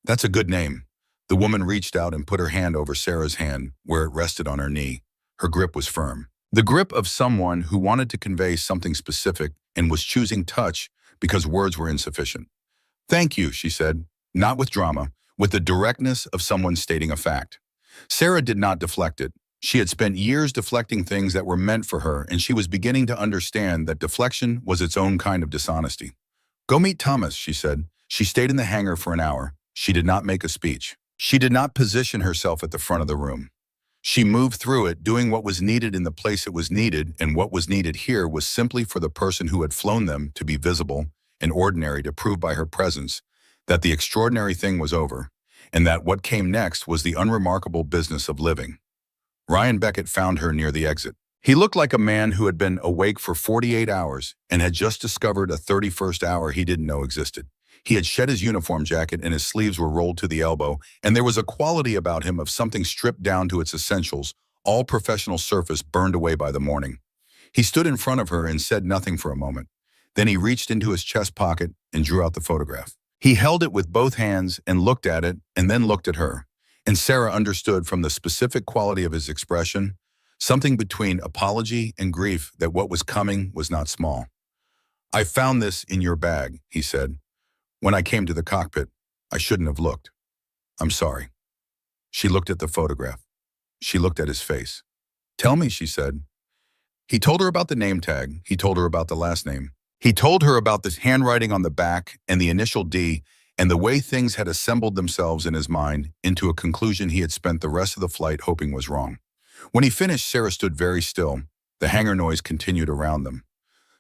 That's a good name. The woman reached out and put her hand over Sarah's hand, where it rested on her knee. Her grip was firm. The grip of someone who wanted to convey something specific and was choosing touch because words were insufficient. Thank you, she said, not with drama, with the directness of someone stating a fact. Sarah did not deflect it. She had spent years deflecting things that were meant for her, and she was beginning to understand that deflection was its own kind of dishonesty. Go meet Thomas, she said. She stayed in the hangar for an hour. She did not make a speech. She did not position herself at the front of the room. She moved through it, doing what was needed in the place it was needed, and what was needed here was simply for the person who had flown them to be visible and ordinary, to prove by her presence that the extraordinary thing was over, and that what came next was the unremarkable business of living. Ryan Beckett found her near the exit. He looked like a man who had been awake for 48 hours and had just discovered a 31st hour he didn't know existed. He had shed his uniform jacket and his sleeves were rolled to the elbow, and there was a quality about him of something stripped down to its essentials, all professional surface burned away by the morning. He stood in front of her and said nothing for a moment. Then he reached into his chest pocket and drew out the photograph. He held it with both hands and looked at it and then looked at her. And Sarah understood from the specific quality of his expression, something between apology and grief, that what was coming was not small. I found this in your bag, he said. When I came to the cockpit, I shouldn't have looked. I'm sorry. She looked at the photograph. She looked at his face. Tell me, she said. He told her about the name tag. He told her about the last name. He told her about the handwriting on the back and the initial D and the way things had assembled themselves in his mind into a conclusion he had spent the rest of the flight hoping was wrong. When he finished, Sarah stood very still. The hangar noise continued around them.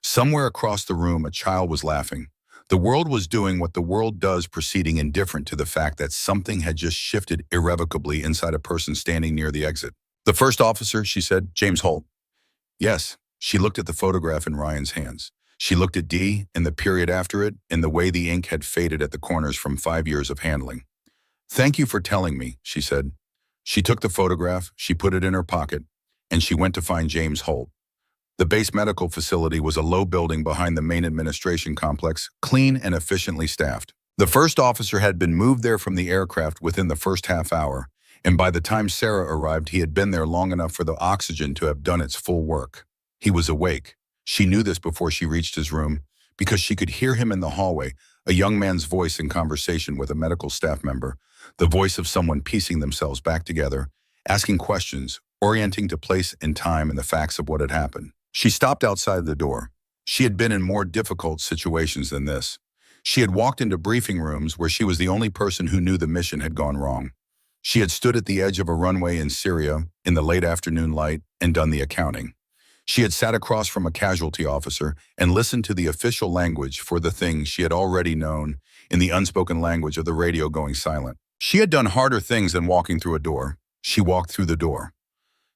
Somewhere across the room, a child was laughing. The world was doing what the world does, proceeding indifferent to the fact that something had just shifted irrevocably inside a person standing near the exit. "The first officer," she said, "James Holt." "Yes." She looked at the photograph in Ryan's hands. She looked at D and the period after it and the way the ink had faded at the corners from 5 years of handling. "Thank you for telling me," she said. She took the photograph, she put it in her pocket, and she went to find James Holt. The base medical facility was a low building behind the main administration complex, clean and efficiently staffed. The first officer had been moved there from the aircraft within the first half hour, and by the time Sarah arrived, he had been there long enough for the oxygen to have done its full work. He was awake. She knew this before she reached his room, because she could hear him in the hallway, a young man's voice in conversation with a medical staff member, the voice of someone piecing themselves back together, asking questions, orienting to place and time and the facts of what had happened. She stopped outside the door. She had been in more difficult situations than this. She had walked into briefing rooms where she was the only person who knew the mission had gone wrong. She had stood at the edge of a runway in Syria in the late afternoon light and done the accounting. She had sat across from a casualty officer and listened to the official language for the things she had already known in the unspoken language of the radio going silent. She had done harder things than walking through a door. She walked through the door.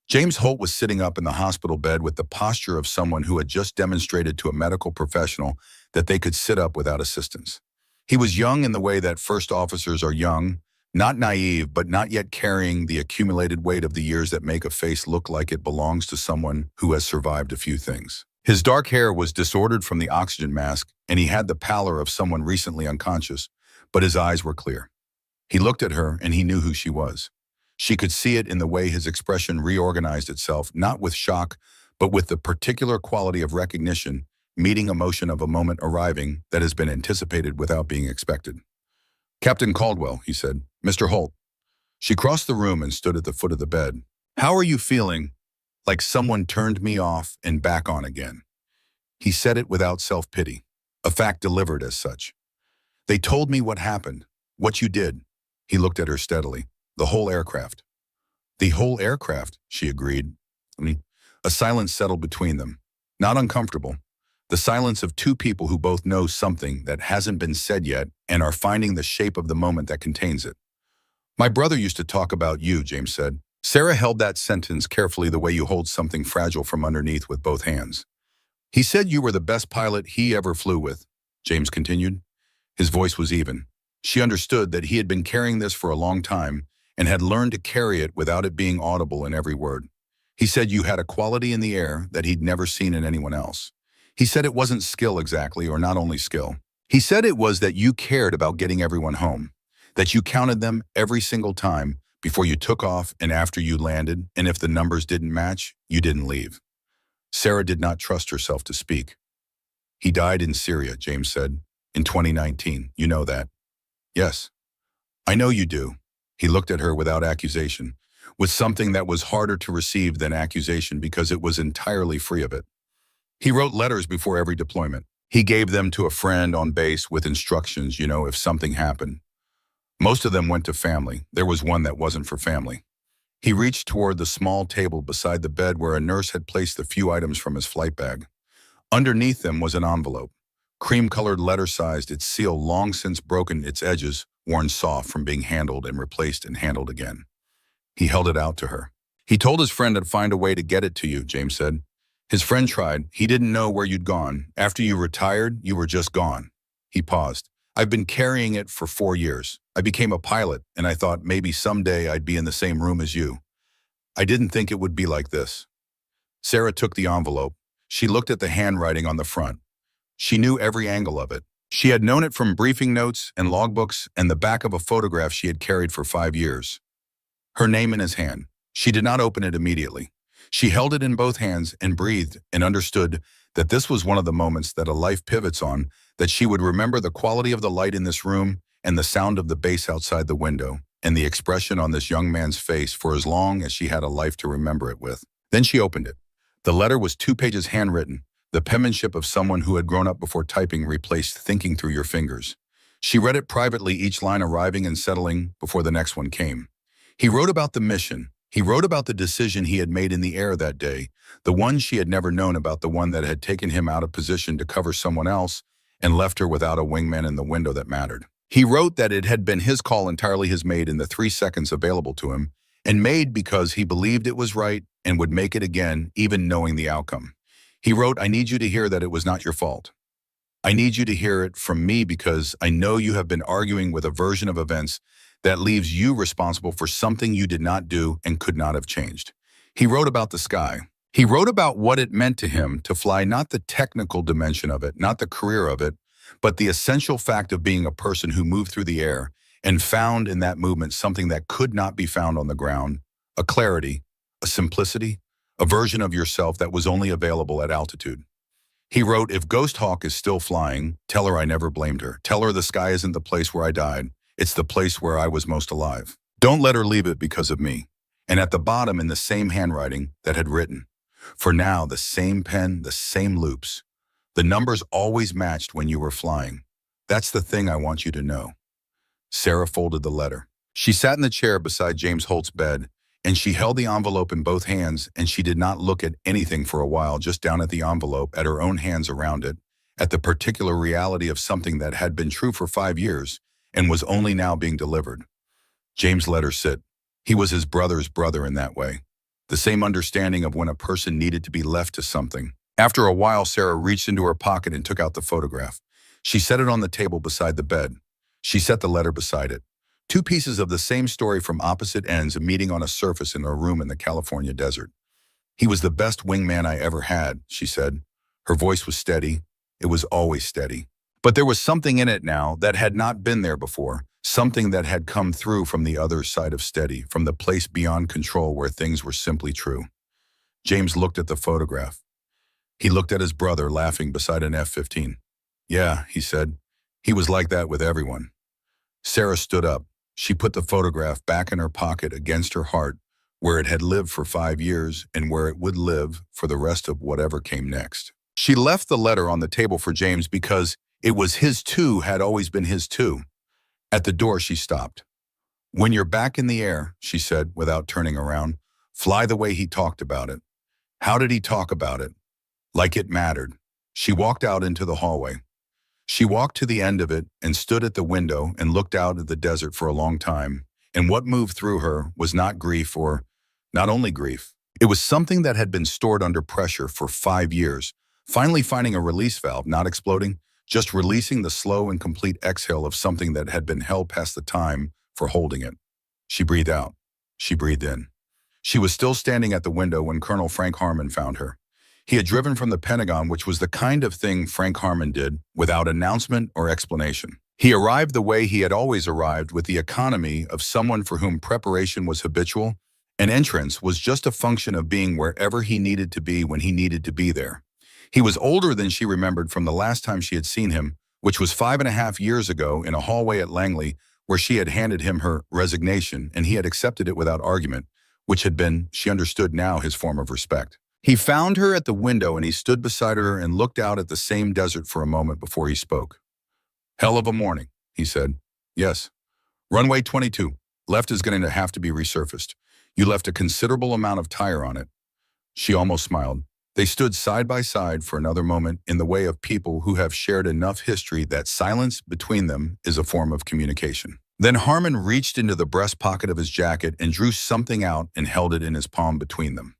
James Holt was sitting up in the hospital bed with the posture of someone who had just demonstrated to a medical professional that they could sit up without assistance. He was young in the way that first officers are young, not naive, but not yet carrying the accumulated weight of the years that make a face look like it belongs to someone who has survived a few things. His dark hair was disordered from the oxygen mask, and he had the pallor of someone recently unconscious, but his eyes were clear. He looked at her, and he knew who she was. She could see it in the way his expression reorganized itself, not with shock, but with the particular quality of recognition, meeting emotion of a moment arriving that has been anticipated without being expected. "Captain Caldwell," he said. "Mr. Holt." She crossed the room and stood at the foot of the bed. "How are you feeling?" "Like someone turned me off and back on again." He said it without self-pity, a fact delivered as such. "They told me what happened, what you did." He looked at her steadily. "The whole aircraft." "The whole aircraft," she agreed. A silence settled between them. Not uncomfortable. The silence of two people who both know something that hasn't been said yet and are finding the shape of the moment that contains it. "My brother used to talk about you," James said. Sarah held that sentence carefully, the way you hold something fragile from underneath with both hands. "He said you were the best pilot he ever flew with," James continued. His voice was even. She understood that he had been carrying this for a long time and had learned to carry it without it being audible in every word. "He said you had a quality in the air that he'd never seen in anyone else. He said it wasn't skill exactly, or not only skill. He said it was that you cared about getting everyone home, that you counted them every single time before you took off and after you landed, and if the numbers didn't match, you didn't leave." Sarah did not trust herself to speak. "He died in Syria," James said, "in 2019. You know that." "Yes." "I know you do." He looked at her without accusation, with something that was harder to receive than accusation because it was entirely free of it. "He wrote letters before every deployment. He gave them to a friend on base with instructions, if something happened. Most of them went to family. There was one that wasn't for family." He reached toward the small table beside the bed where a nurse had placed the few items from his flight bag. Underneath them was an envelope, cream-colored letter-sized, its seal long since broken, its edges worn soft from being handled and replaced and handled again. He held it out to her. "He told his friend to find a way to get it to you," James said. "His friend tried. He didn't know where you'd gone. After you retired, you were just gone." He paused. "I've been carrying it for 4 years. I became a pilot, and I thought maybe someday I'd be in the same room as you. I didn't think it would be like this." Sarah took the envelope. She looked at the handwriting on the front. She knew every angle of it. She had known it from briefing notes and logbooks and the back of a photograph she had carried for 5 years. Her name in his hand. She did not open it immediately. She held it in both hands and breathed and understood that this was one of the moments that a life pivots on, that she would remember the quality of the light in this room and the sound of the bass outside the window and the expression on this young man's face for as long as she had a life to remember it with. Then she opened it. The letter was 2 pages handwritten, the penmanship of someone who had grown up before typing replaced thinking through your fingers. She read it privately, each line arriving and settling before the next one came. He wrote about the mission. He wrote about the decision he had made in the air that day, the one she had never known about, the one that had taken him out of position to cover someone else and left her without a wingman in the window that mattered. He wrote that it had been his call, entirely his, made in the 3 seconds available to him, and made because he believed it was right and would make it again, even knowing the outcome. He wrote, "I need you to hear that it was not your fault. I need you to hear it from me because I know you have been arguing with a version of events that leaves you responsible for something you did not do and could not have changed." He wrote about the sky. He wrote about what it meant to him to fly, not the technical dimension of it, not the career of it, but the essential fact of being a person who moved through the air and found in that movement something that could not be found on the ground, a clarity, a simplicity, a version of yourself that was only available at altitude. He wrote, "If Ghost Hawk is still flying, tell her I never blamed her. Tell her the sky isn't the place where I died. It's the place where I was most alive. Don't let her leave it because of me." And at the bottom, in the same handwriting that had written, "For now, the same pen, the same loops. The numbers always matched when you were flying. That's the thing I want you to know." Sarah folded the letter. She sat in the chair beside James Holt's bed, and she held the envelope in both hands, and she did not look at anything for a while, just down at the envelope, at her own hands around it, at the particular reality of something that had been true for 5 years and was only now being delivered. James let her sit. He was his brother's brother in that way. The same understanding of when a person needed to be left to something. After a while, Sarah reached into her pocket and took out the photograph. She set it on the table beside the bed. She set the letter beside it. 2 pieces of the same story from opposite ends meeting on a surface in a room in the California desert. "He was the best wingman I ever had," she said. Her voice was steady. It was always steady. But there was something in it now that had not been there before, something that had come through from the other side of steady, from the place beyond control where things were simply true. James looked at the photograph. He looked at his brother laughing beside an F-15. "Yeah," he said. "He was like that with everyone." Sarah stood up. She put the photograph back in her pocket against her heart, where it had lived for 5 years and where it would live for the rest of whatever came next. She left the letter on the table for James because it was his too, had always been his too. At the door, she stopped. "When you're back in the air," she said without turning around, "fly the way he talked about it." How did he talk about it? Like it mattered. She walked out into the hallway. She walked to the end of it and stood at the window and looked out at the desert for a long time. And what moved through her was not grief, or not only grief. It was something that had been stored under pressure for 5 years, finally finding a release valve, not exploding, just releasing the slow and complete exhale of something that had been held past the time for holding it. She breathed out. She breathed in. She was still standing at the window when Colonel Frank Harmon found her. He had driven from the Pentagon, which was the kind of thing Frank Harmon did, without announcement or explanation. He arrived the way he had always arrived, with the economy of someone for whom preparation was habitual, and entrance was just a function of being wherever he needed to be when he needed to be there. He was older than she remembered from the last time she had seen him, which was 5.5 years ago in a hallway at Langley, where she had handed him her resignation, and he had accepted it without argument, which had been, she understood now, his form of respect. He found her at the window, and he stood beside her and looked out at the same desert for a moment before he spoke. "Hell of a morning," he said. "Yes. Runway 22. Left is going to have to be resurfaced. You left a considerable amount of tire on it." She almost smiled. They stood side by side for another moment, in the way of people who have shared enough history that silence between them is a form of communication. Then Harmon reached into the breast pocket of his jacket and drew something out and held it in his palm between them.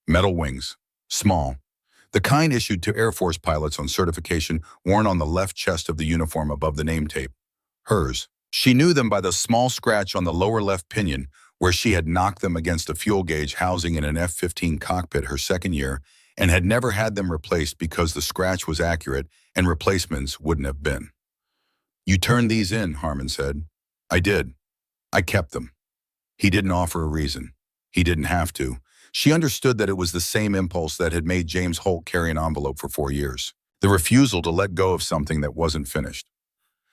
Metal wings. Small. The kind issued to Air Force pilots on certification, worn on the left chest of the uniform above the name tape. Hers. She knew them by the small scratch on the lower left pinion, where she had knocked them against a fuel gauge housing in an F-15 cockpit her second year, and had never had them replaced because the scratch was accurate and replacements wouldn't have been. "You turned these in," Harmon said. "I did. I kept them." He didn't offer a reason. He didn't have to. She understood that it was the same impulse that had made James Holt carry an envelope for 4 years. The refusal to let go of something that wasn't finished.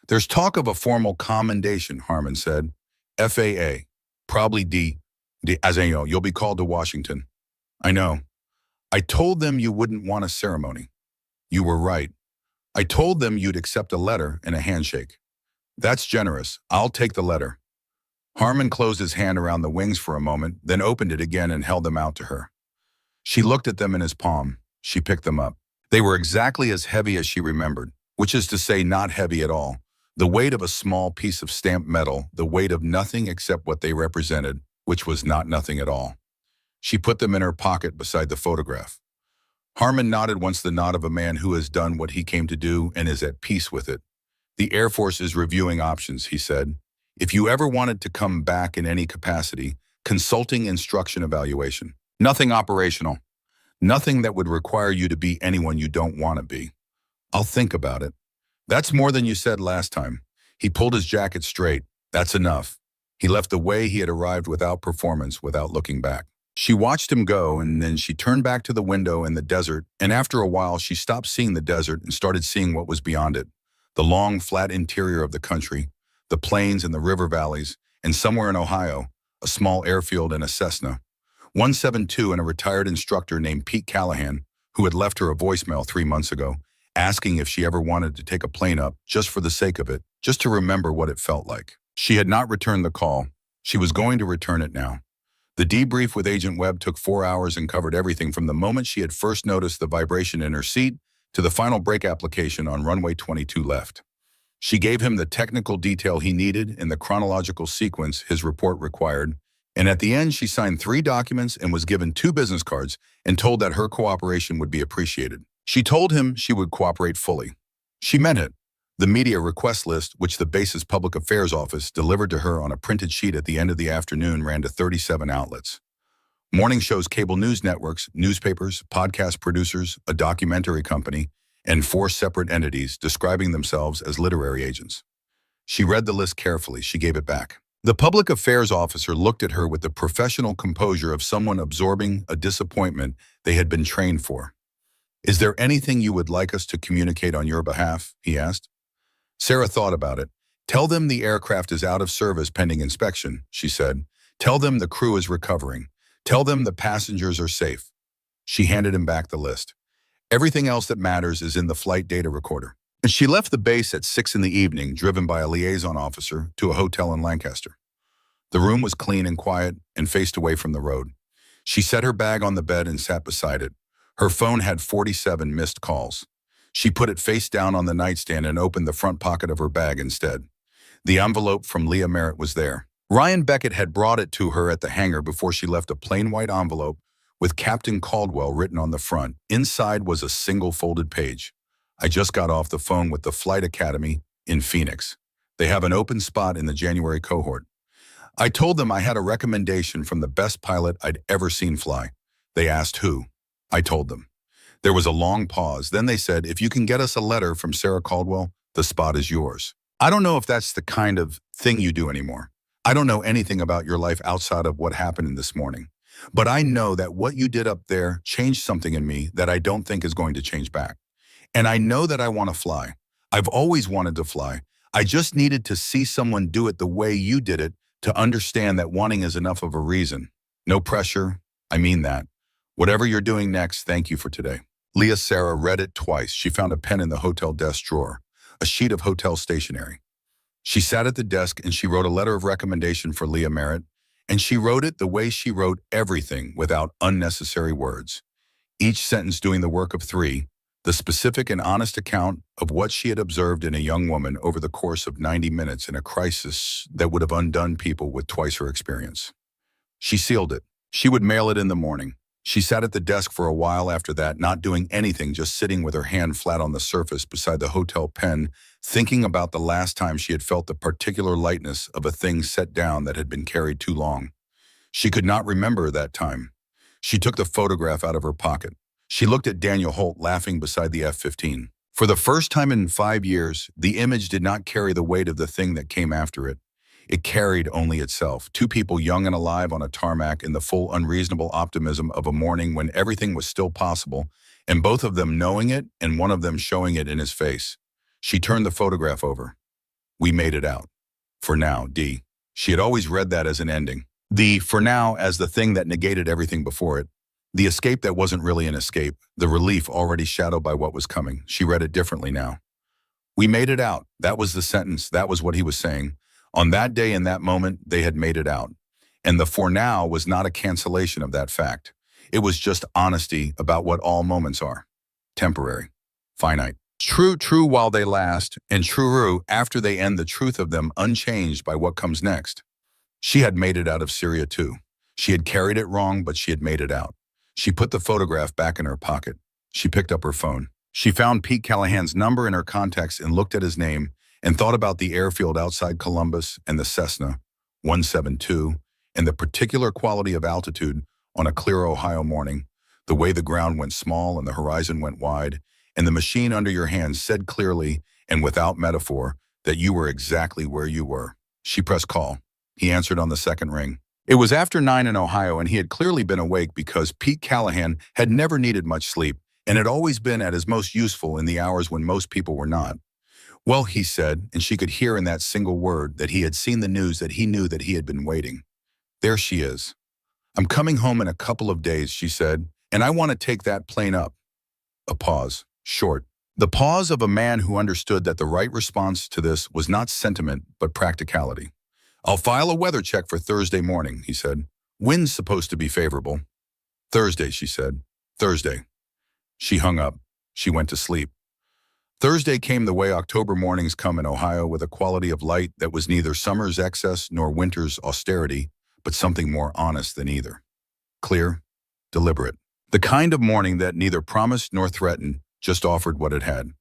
"There's talk of a formal commendation," Harmon said. "FAA. Probably as in, you'll be called to Washington." "I know. I told them you wouldn't want a ceremony." "You were right. I told them you'd accept a letter and a handshake." "That's generous. I'll take the letter." Harmon closed his hand around the wings for a moment, then opened it again and held them out to her. She looked at them in his palm. She picked them up. They were exactly as heavy as she remembered, which is to say not heavy at all. The weight of a small piece of stamped metal, the weight of nothing except what they represented, which was not nothing at all. She put them in her pocket beside the photograph. Harmon nodded once the nod of a man who has done what he came to do and is at peace with it. The Air Force is reviewing options, he said. If you ever wanted to come back in any capacity, consulting instruction evaluation. Nothing operational. Nothing that would require you to be anyone you don't want to be. I'll think about it. That's more than you said last time. He pulled his jacket straight. That's enough. He left the way he had arrived without performance, without looking back. She watched him go, and then she turned back to the window in the desert, and after a while she stopped seeing the desert and started seeing what was beyond it. The long, flat interior of the country, the plains and the river valleys, and somewhere in Ohio, a small airfield and a Cessna. 172 and a retired instructor named Pete Callahan, who had left her a voicemail 3 months ago, asking if she ever wanted to take a plane up just for the sake of it, just to remember what it felt like. She had not returned the call. She was going to return it now. The debrief with Agent Webb took 4 hours and covered everything from the moment she had first noticed the vibration in her seat to the final brake application on runway 22 left. She gave him the technical detail he needed in the chronological sequence his report required, and at the end she signed 3 documents and was given 2 business cards and told that her cooperation would be appreciated. She told him she would cooperate fully. She meant it. The media request list, which the base's public affairs office delivered to her on a printed sheet at the end of the afternoon, ran to 37 outlets. Morning shows, cable news networks, newspapers, podcast producers, a documentary company, and 4 separate entities describing themselves as literary agents. She read the list carefully. She gave it back. The public affairs officer looked at her with the professional composure of someone absorbing a disappointment they had been trained for. "Is there anything you would like us to communicate on your behalf?" he asked. Sarah thought about it. "Tell them the aircraft is out of service pending inspection," she said. "Tell them the crew is recovering. Tell them the passengers are safe." She handed him back the list. "Everything else that matters is in the flight data recorder." And she left the base at 6 in the evening, driven by a liaison officer, to a hotel in Lancaster. The room was clean and quiet and faced away from the road. She set her bag on the bed and sat beside it. Her phone had 47 missed calls. She put it face down on the nightstand and opened the front pocket of her bag instead. The envelope from Leah Merritt was there. Ryan Beckett had brought it to her at the hangar before she left, a plain white envelope with Captain Caldwell written on the front. Inside was a single folded page. "I just got off the phone with the Flight Academy in Phoenix. They have an open spot in the January cohort. I told them I had a recommendation from the best pilot I'd ever seen fly. They asked who. I told them. There was a long pause. Then they said, if you can get us a letter from Sarah Caldwell, the spot is yours. I don't know if that's the kind of thing you do anymore. I don't know anything about your life outside of what happened this morning. But I know that what you did up there changed something in me that I don't think is going to change back. And I know that I want to fly. I've always wanted to fly. I just needed to see someone do it the way you did it to understand that wanting is enough of a reason. No pressure. I mean that. Whatever you're doing next, thank you for today." Leah Sarah read it twice. She found a pen in the hotel desk drawer, a sheet of hotel stationery. She sat at the desk and she wrote a letter of recommendation for Leah Merritt, and she wrote it the way she wrote everything, without unnecessary words. Each sentence doing the work of 3, the specific and honest account of what she had observed in a young woman over the course of 90 minutes in a crisis that would have undone people with twice her experience. She sealed it. She would mail it in the morning. She sat at the desk for a while after that, not doing anything, just sitting with her hand flat on the surface beside the hotel pen, thinking about the last time she had felt the particular lightness of a thing set down that had been carried too long. She could not remember that time. She took the photograph out of her pocket. She looked at Daniel Holt laughing beside the F-15. For the first time in 5 years, the image did not carry the weight of the thing that came after it. It carried only itself. 2 people young and alive on a tarmac in the full unreasonable optimism of a morning when everything was still possible, and both of them knowing it and one of them showing it in his face. She turned the photograph over. "We made it out. For now, D." She had always read that as an ending. The "for now" as the thing that negated everything before it. The escape that wasn't really an escape, the relief already shadowed by what was coming. She read it differently now. "We made it out." That was the sentence. That was what he was saying. On that day and that moment, they had made it out. And the for now was not a cancellation of that fact. It was just honesty about what all moments are. Temporary. Finite. True while they last, and true after they end, the truth of them unchanged by what comes next. She had made it out of Syria too. She had carried it wrong, but she had made it out. She put the photograph back in her pocket. She picked up her phone. She found Pete Callahan's number in her contacts and looked at his name and thought about the airfield outside Columbus and the Cessna 172 and the particular quality of altitude on a clear Ohio morning, the way the ground went small and the horizon went wide, and the machine under your hands said clearly and without metaphor that you were exactly where you were. She pressed call. He answered on the second ring. It was after 9 in Ohio, and he had clearly been awake because Pete Callahan had never needed much sleep and had always been at his most useful in the hours when most people were not. Well, he said, and she could hear in that single word that he had seen the news that he knew that he had been waiting. There she is. I'm coming home in a couple of days, she said, and I want to take that plane up. A pause. Short. The pause of a man who understood that the right response to this was not sentiment, but practicality. I'll file a weather check for Thursday morning, he said. Wind's supposed to be favorable. Thursday, she said. Thursday. She hung up. She went to sleep. Thursday came the way October mornings come in Ohio, with a quality of light that was neither summer's excess nor winter's austerity, but something more honest than either. Clear, deliberate. The kind of morning that neither promised nor threatened, just offered what it had.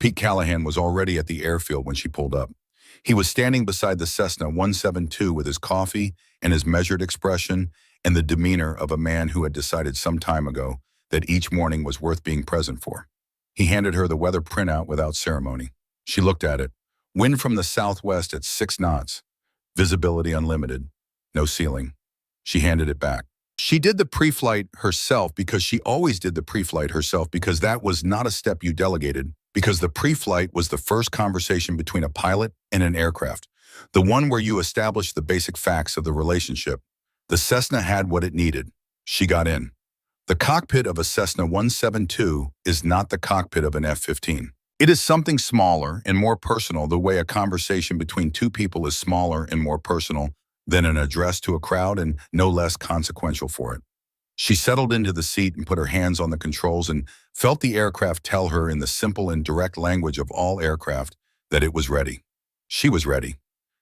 Pete Callahan was already at the airfield when she pulled up. He was standing beside the Cessna 172 with his coffee and his measured expression and the demeanor of a man who had decided some time ago that each morning was worth being present for. He handed her the weather printout without ceremony. She looked at it. Wind from the southwest at 6 knots. Visibility unlimited. No ceiling. She handed it back. She did the pre-flight herself because she always did the pre-flight herself, because that was not a step you delegated, because the pre-flight was the first conversation between a pilot and an aircraft, the one where you establish the basic facts of the relationship. The Cessna had what it needed. She got in. The cockpit of a Cessna 172 is not the cockpit of an F-15. It is something smaller and more personal, the way a conversation between two people is smaller and more personal than an address to a crowd, and no less consequential for it. She settled into the seat and put her hands on the controls and felt the aircraft tell her in the simple and direct language of all aircraft that it was ready. She was ready.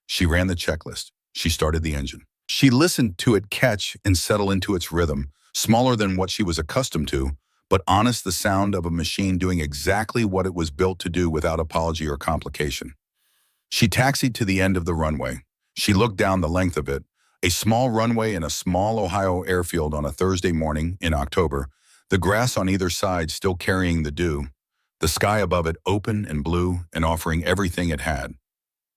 She ran the checklist. She started the engine. She listened to it catch and settle into its rhythm, smaller than what she was accustomed to, but honest, the sound of a machine doing exactly what it was built to do without apology or complication. She taxied to the end of the runway. She looked down the length of it, a small runway in a small Ohio airfield on a Thursday morning in October, the grass on either side still carrying the dew, the sky above it open and blue and offering everything it had.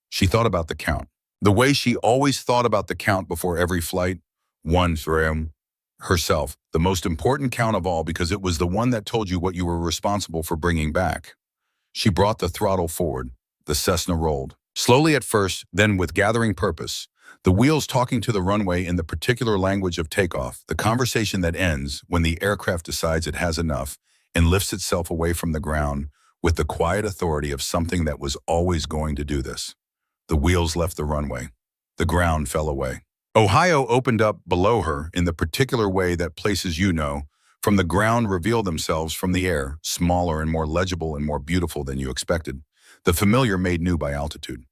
She thought about the count, the way she always thought about the count before every flight, one for herself, the most important count of all, because it was the one that told you what you were responsible for bringing back. She brought the throttle forward. The Cessna rolled. Slowly at first, then with gathering purpose, the wheels talking to the runway in the particular language of takeoff, the conversation that ends when the aircraft decides it has enough and lifts itself away from the ground with the quiet authority of something that was always going to do this. The wheels left the runway. The ground fell away. Ohio opened up below her in the particular way that places from the ground reveal themselves from the air, smaller and more legible and more beautiful than you expected. The familiar made new by altitude.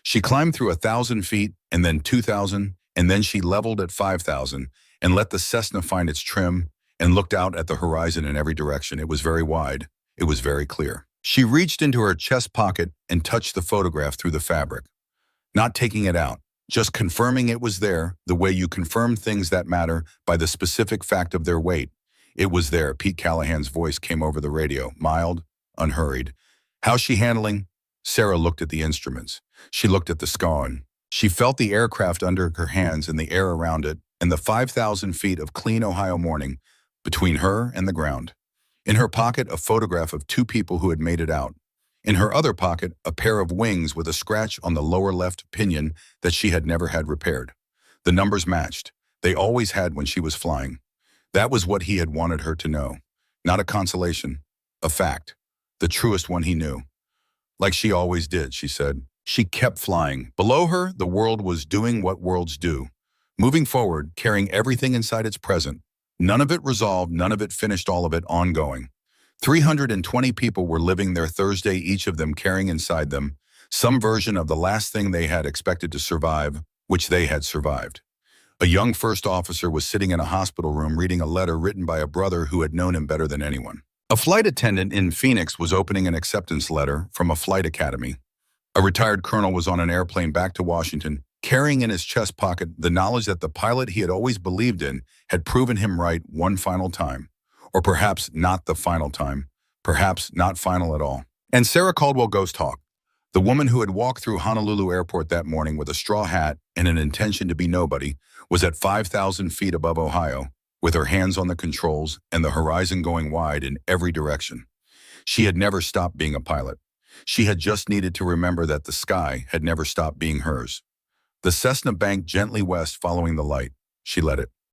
She climbed through 1,000 feet and then 2,000, and then she leveled at 5,000 and let the Cessna find its trim and looked out at the horizon in every direction. It was very wide. It was very clear. She reached into her chest pocket and touched the photograph through the fabric, not taking it out, just confirming it was there, the way you confirm things that matter by the specific fact of their weight. It was there. Pete Callahan's voice came over the radio, mild, unhurried. How's she handling? Sarah looked at the instruments. She looked at the scan. She felt the aircraft under her hands and the air around it, and the 5,000 feet of clean Ohio morning between her and the ground. In her pocket, a photograph of two people who had made it out. In her other pocket, a pair of wings with a scratch on the lower left pinion that she had never had repaired. The numbers matched. They always had when she was flying. That was what he had wanted her to know. Not a consolation, a fact. The truest one he knew. Like she always did, she said. She kept flying. Below her, the world was doing what worlds do, moving forward, carrying everything inside its present. None of it resolved, none of it finished, all of it ongoing. 320 people were living their Thursday, each of them carrying inside them some version of the last thing they had expected to survive, which they had survived. A young first officer was sitting in a hospital room reading a letter written by a brother who had known him better than anyone. A flight attendant in Phoenix was opening an acceptance letter from a flight academy. A retired colonel was on an airplane back to Washington, carrying in his chest pocket the knowledge that the pilot he had always believed in had proven him right one final time. Or perhaps not the final time, perhaps not final at all. And Sarah Caldwell Ghost Hawk, the woman who had walked through Honolulu Airport that morning with a straw hat and an intention to be nobody, was at 5,000 feet above Ohio, with her hands on the controls and the horizon going wide in every direction. She had never stopped being a pilot. She had just needed to remember that the sky had never stopped being hers. The Cessna banked gently west following the light. She let it.